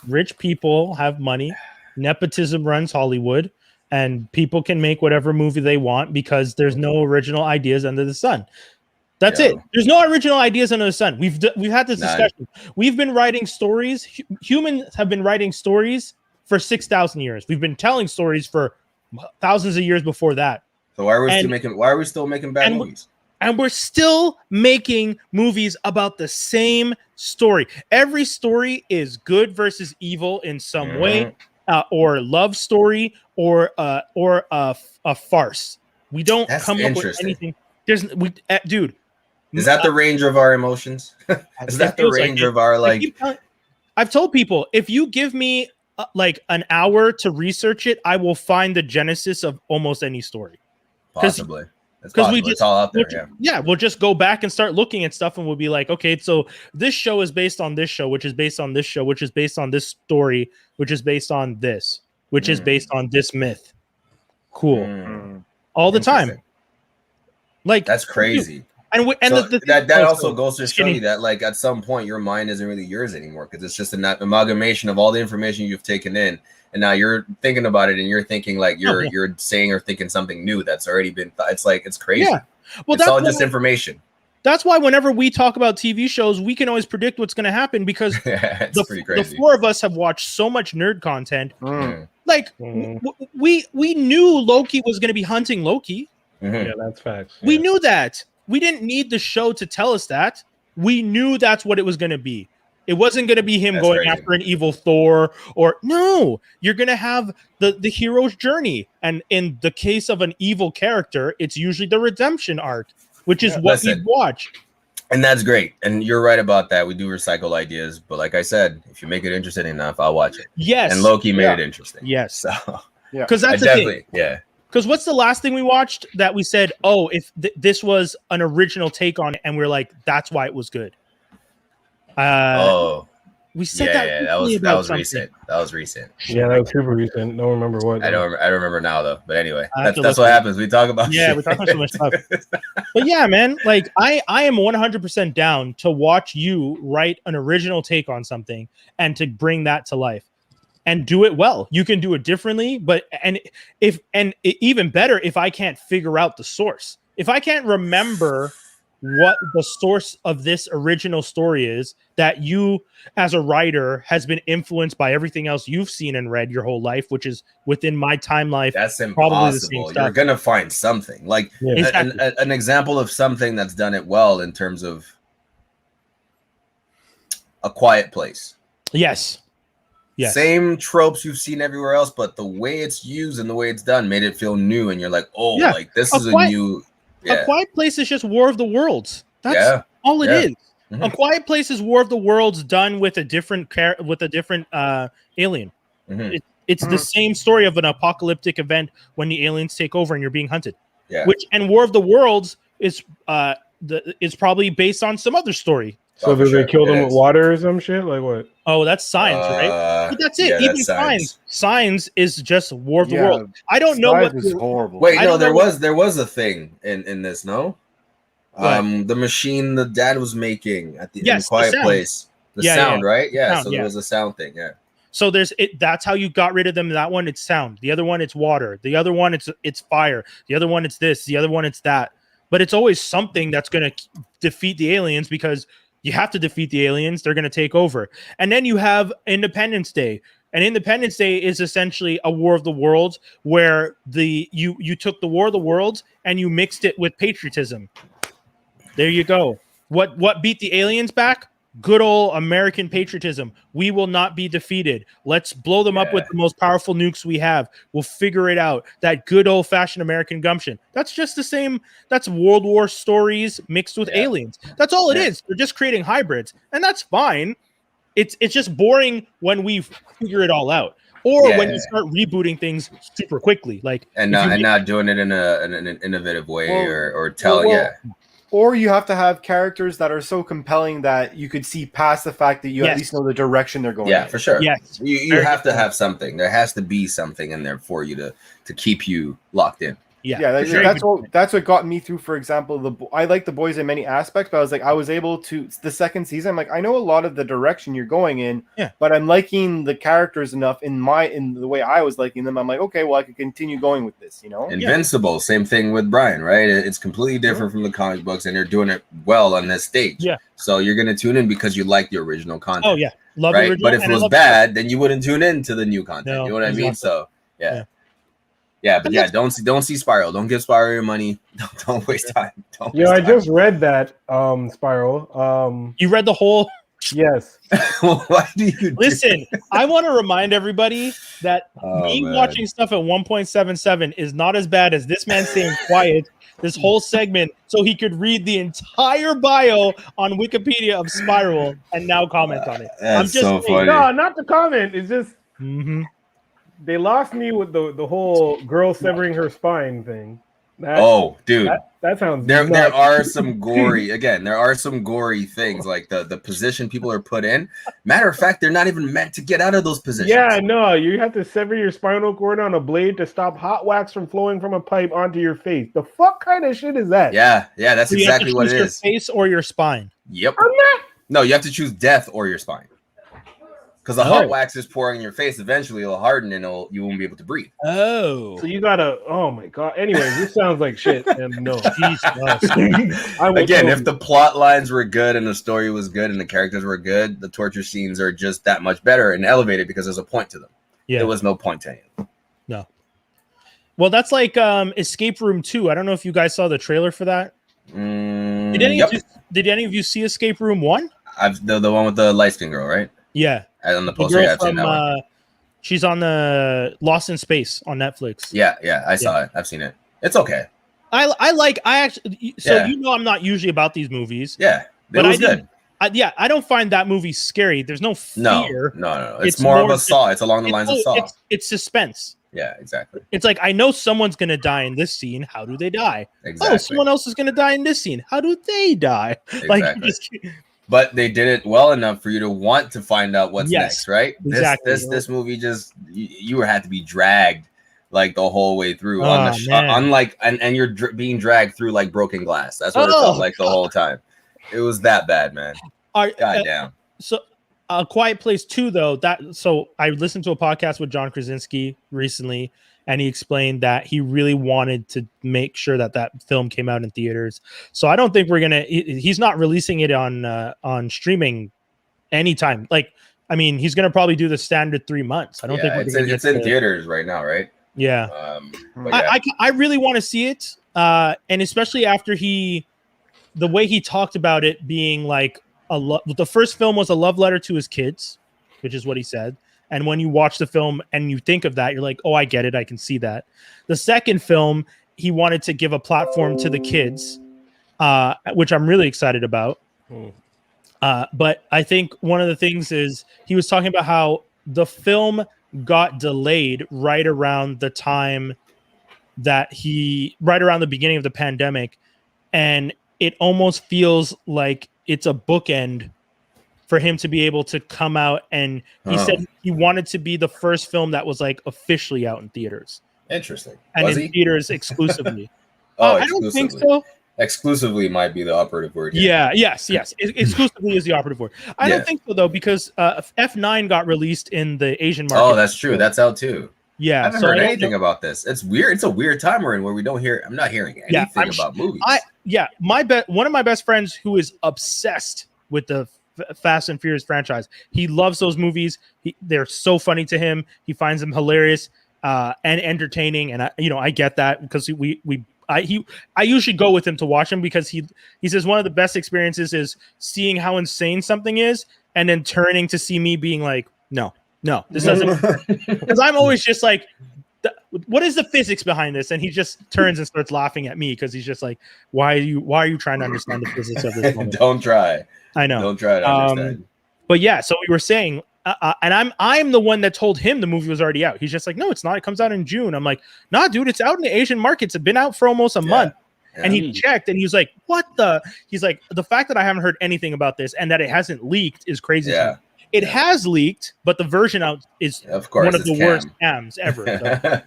Rich people have money. Nepotism runs Hollywood, and people can make whatever movie they want because there's no original ideas under the sun. That's it. There's no original ideas under the sun. We've had this discussion. We've been writing stories. Humans have been writing stories for 6,000 years. We've been telling stories for thousands of years before that. So why are we still making bad movies? And we're still making movies about the same story. Every story is good versus evil in some way, or love story, or a farce. We don't come up with anything. Dude. Is that the range of our emotions? Is that the range of our like? I've told people, if you give me like an hour to research it, I will find the genesis of almost any story. Possibly. Because it's all out there. We'll just go back and start looking at stuff, and we'll be like, okay, so this show is based on this show, which is based on this show, which is based on this story, which is based on this, which is based on this myth. Cool. All the time. Like that's crazy. And that also goes to show you that like at some point your mind isn't really yours anymore because it's just an amalgamation of all the information you've taken in, and now you're thinking about it, and you're thinking like you're yeah. you're saying or thinking something new that's already been. It's like it's crazy. Yeah. Well, it's that's all why, just information. that's why whenever we talk about TV shows, we can always predict what's going to happen because It's pretty the crazy. four of us have watched so much nerd content. Mm. Like we knew Loki was going to be hunting Loki. Mhm. Yeah, that's facts. We Yeah. knew that. We didn't need the show to tell us that. We knew that's what it was going to be. It wasn't going to be him That's going crazy. after an evil Thor or no. You're going to have the hero's journey, and in the case of an evil character, it's usually the redemption arc, which is what we watch. And that's great. And you're right about that. We do recycle ideas, but like I said, if you make it interesting enough, I'll watch it. Yes. And Loki made it interesting. Yes. So because that's the thing. Yeah. Because what's the last thing we watched that we said, oh, if this was an original take on it, and we're like, that's why it was good. We said that was recent. That was recent. Yeah, that was super recent. Don't remember what. I don't remember now though. But anyway, that's what happens. We talk about we talk about so much stuff. But yeah, man, like I am 100% down to watch you write an original take on something and to bring that to life and do it well. You can do it differently, but even better if I can't figure out the source. If I can't remember what the source of this original story is, that you as a writer has been influenced by everything else you've seen and read your whole life, which is within my time life. That's probably the same impossible. stuff. You're gonna find something like an example of something that's done it well in terms of A Quiet Place. Yes. Same tropes you've seen everywhere else, but the way it's used and the way it's done made it feel new, and you're like, oh, like this is a new. A Quiet Place is just War of the Worlds. That's all it is. Mm-hmm. A Quiet Place is War of the Worlds done with a different alien. Mm-hmm. It's the same story of an apocalyptic event when the aliens take over and you're being hunted. Yeah. And War of the Worlds is probably based on some other story. So do they kill them with water or some shit? Like what? Oh, that's Signs, right? But that's it. Yeah, even Signs is just War of the World. I don't know what is horrible. Wait, no, there was a thing in this, no? The machine the dad was making at the Quiet Place. The sound, right? Yeah. So there was a sound thing, So that's how you got rid of them. That one, it's sound. The other one, it's water. The other one, it's fire. The other one, it's this. The other one, it's that. But it's always something that's going to defeat the aliens because you have to defeat the aliens. They're going to take over. And then you have Independence Day. And Independence Day is essentially a War of the Worlds where you took the War of the Worlds and you mixed it with patriotism. There you go. What beat the aliens back? Good old American patriotism. We will not be defeated. Let's blow them up with the most powerful nukes we have. We'll figure it out. That good old-fashioned American gumption. That's just the same. That's World War stories mixed with aliens. That's all it is. They're just creating hybrids, and that's fine. It's just boring when we figure it all out, or when you start rebooting things super quickly, like and not doing it in an innovative way or telling. Or you have to have characters that are so compelling that you could see past the fact that you at least know the direction they're going. Yeah, for sure. Yes, you have to have something. There has to be something in there for you to keep you locked in. That's what got me through. For example, I like The Boys in many aspects, but I was able to the second season. I'm like, I know a lot of the direction you're going in, but I'm liking the characters enough in the way I was liking them. I'm like, okay, well, I could continue going with this. Invincible, same thing with Brian, right? It's completely different from the comic books, and they're doing it well on this stage. Yeah, so you're gonna tune in because you like the original content. Oh yeah, love right? Original, but if it was bad, then you wouldn't tune in to the new content. No, you know what I mean? So don't see Spriral. Don't give Spriral your money. Don't waste time. I just read that Spriral. You read the whole? Yes. Why do you listen? I want to remind everybody that watching stuff at 1.77 is not as bad as this man staying quiet this whole segment so he could read the entire bio on Wikipedia of Spriral and now comment on it. I'm just so funny. No, not the comment. It's just they lost me with the whole girl severing her spine thing. Dude, that sounds. There are some gory. Again, there are some gory things like the position people are put in. Matter of fact, they're not even meant to get out of those positions. Yeah, no, you have to sever your spinal cord on a blade to stop hot wax from flowing from a pipe onto your face. The fuck kind of shit is that? Yeah, that's exactly what it is. Your face or your spine. Yep. No, you have to choose death or your spine. because the hot wax is pouring in your face. Eventually, it'll harden and you won't be able to breathe. Oh, So you gotta. Oh my god. Anyways, this sounds like shit. And no, Again, if the plot lines were good and the story was good and the characters were good, the torture scenes are just that much better and elevated because there's a point to them. Yeah, there was no point to any of them. No. Well, that's like Escape Room 2. I don't know if you guys saw the trailer for that. Did any of you see Escape Room 1? The one with the light skin girl, right? Yeah. On the poster, I've seen that one. She's on the Lost in Space on Netflix. Yeah, I saw it. I've seen it. It's okay. I actually. So you know, I'm not usually about these movies. Yeah, but it was good. I don't find that movie scary. There's no fear. No. It's more of a Saw. It's along the lines of Saw. It's suspense. Yeah, exactly. It's like, I know someone's gonna die in this scene. How do they die? Exactly. Oh, someone else is gonna die in this scene. How do they die? Exactly. But they did it well enough for you to want to find out what's next, right? Exactly. This movie just you had to be dragged like the whole way through on the and you're being dragged through like broken glass. That's what it felt like the whole time. It was that bad, man. Goddamn. So, Quiet Place 2, though. So I listened to a podcast with John Krasinski recently, and he explained that he really wanted to make sure that film came out in theaters. So I don't think we're gonna. He's not releasing it on streaming anytime. Like, I mean, he's gonna probably do the standard 3 months. I don't think it's in theaters right now, right? Yeah. I really want to see it, and especially after the way he talked about it being like the first film was a love letter to his kids, which is what he said. And when you watch the film and you think of that, you're like, oh, I get it. I can see that. The second film, he wanted to give a platform to the kids, which I'm really excited about. But I think one of the things is he was talking about how the film got delayed right around the time right around the beginning of the pandemic. And it almost feels like it's a bookend for him to be able to come out, and he said he wanted to be the first film that was like officially out in theaters. Interesting. And in theaters exclusively. I don't think so. Exclusively might be the operative word. Yes. Exclusively is the operative word. I don't think so though, because F9 got released in the Asian market. Oh, that's true. That's out too. Yeah, I haven't heard anything about this. It's weird. It's a weird time we're in where we don't hear. I'm not hearing anything about movies. One of my best friends who is obsessed with the Fast and Furious franchise. He loves those movies. They're so funny to him. He finds them hilarious and entertaining. And I get that because I usually go with him to watch them because he says one of the best experiences is seeing how insane something is and then turning to see me being like, no, this doesn't. Because I'm always just like, what is the physics behind this? And he just turns and starts laughing at me because he's just like, why are you trying to understand the physics of this moment? Don't try. I know. Don't try to understand. But yeah, so we were saying, and I'm the one that told him the movie was already out. He's just like, no, it's not. It comes out in June. I'm like, nah, dude, it's out in the Asian markets. It's been out for almost a month. Yeah. And he checked and he was like, what the? He's like, the fact that I haven't heard anything about this and that it hasn't leaked is crazy. Yeah. It has leaked, but the version out is one of the worst cams ever. So.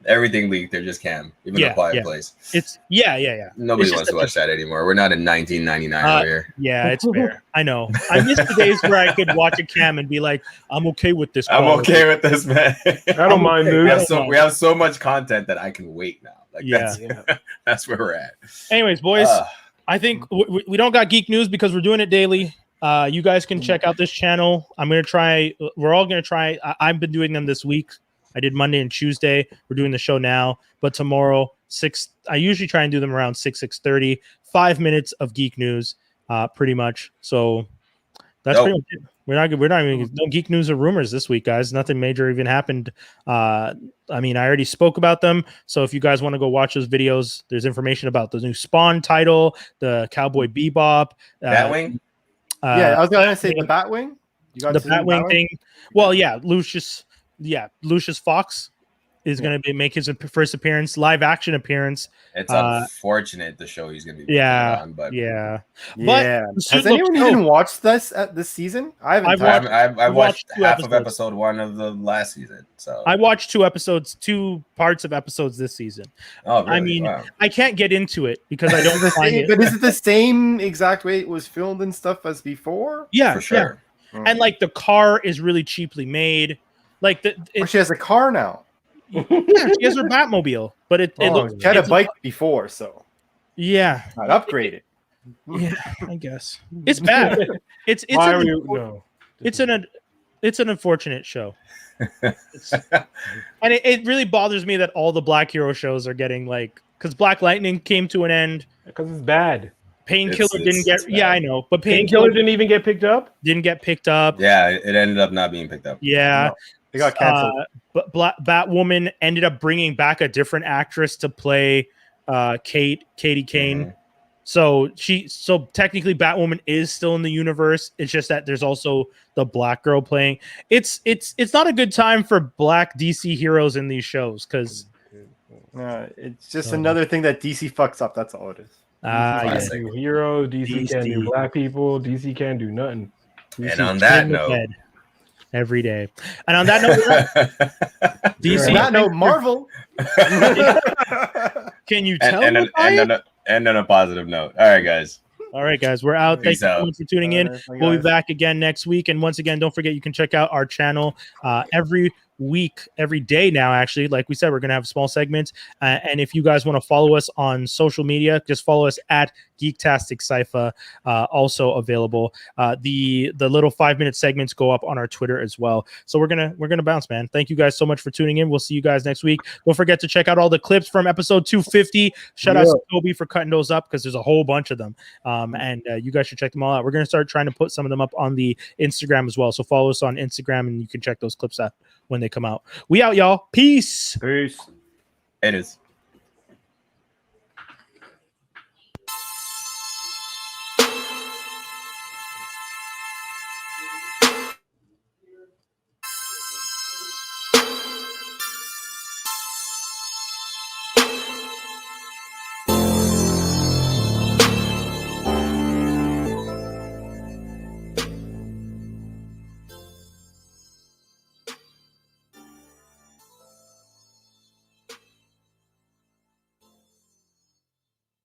Everything leaked. They're just cam. Even a Quiet Place. It's Nobody wants to watch that anymore. We're not in 1999 over here. Yeah, it's fair. I know. I miss the days where I could watch a cam and be like, I'm okay with this. I'm okay with this, man. I don't mind, dude. We have so much content that I can wait now. Like that's where we're at. Anyways, boys, I think we don't got geek news because we're doing it daily. You guys can check out this channel. We're all gonna try. I've been doing them this week. I did Monday and Tuesday. We're doing the show now, but tomorrow I usually try and do them around 6:30. 5 minutes of geek news, pretty much. So that's pretty much it. We're not even no geek news or rumors this week, guys. Nothing major even happened. I already spoke about them. So if you guys want to go watch those videos, there's information about the new Spawn title, the Cowboy Bebop, Batwing. I was gonna say the Batwing. You got the Batwing thing. Well, Lucius Fox is going to make his first appearance, live action appeance. It's unfortunate the show he's going to be on, but has anyone even watched this season? I watched half of episode 1 of the last season. So I watched 2 parts of episodes this season. Oh, really? I can't get into it because I don't find it. But is it the same exact way it was filmed and stuff as before? Yeah, for sure. and like the car is really cheaply made. Like she has a car now. Yeah, she has her Batmobile, but it looks. She had a bike before, so yeah, not upgraded. Yeah, I guess it's bad. It's an unfortunate show. And it really bothers me that all the Black Hero shows are getting like, because Black Lightning came to an end because it's bad. Painkiller didn't get. Yeah, I know, but Painkiller didn't even get picked up. Didn't get picked up. Yeah, it ended up not being picked up. Yeah, no, they got canceled. But Batwoman ended up bringing back a different actress to play Katie Kane. Mm-hmm. So technically Batwoman is still in the universe. It's just that there's also the Black girl playing. It's not a good time for Black DC heroes in these shows because it's just another thing that DC fucks up. That's all it is. DC can't do heroes, DC can't do Black people, DC can't do nothing. DC and on that note, every day. And on that note, DC. On that note, Marvel. Can you tell? And on a positive note. All right, guys. All right, guys. We're out. Thank you so much for tuning in. We'll be back again next week. And once again, don't forget you can check out our channel every week, every day now, actually. Like we said, we're going to have small segments. And if you guys want to follow us on social media, just follow us at Geektastic Cypher, also available. The little 5-minute segments go up on our Twitter as well. So we're gonna bounce, man. Thank you guys so much for tuning in. We'll see you guys next week. Don't forget to check out all the clips from episode 250. Shout out to Tobi for cutting those up because there's a whole bunch of them. And you guys should check them all out. We're gonna start trying to put some of them up on the Instagram as well. So follow us on Instagram and you can check those clips out when they come out. We out, y'all. Peace. Peace. It is.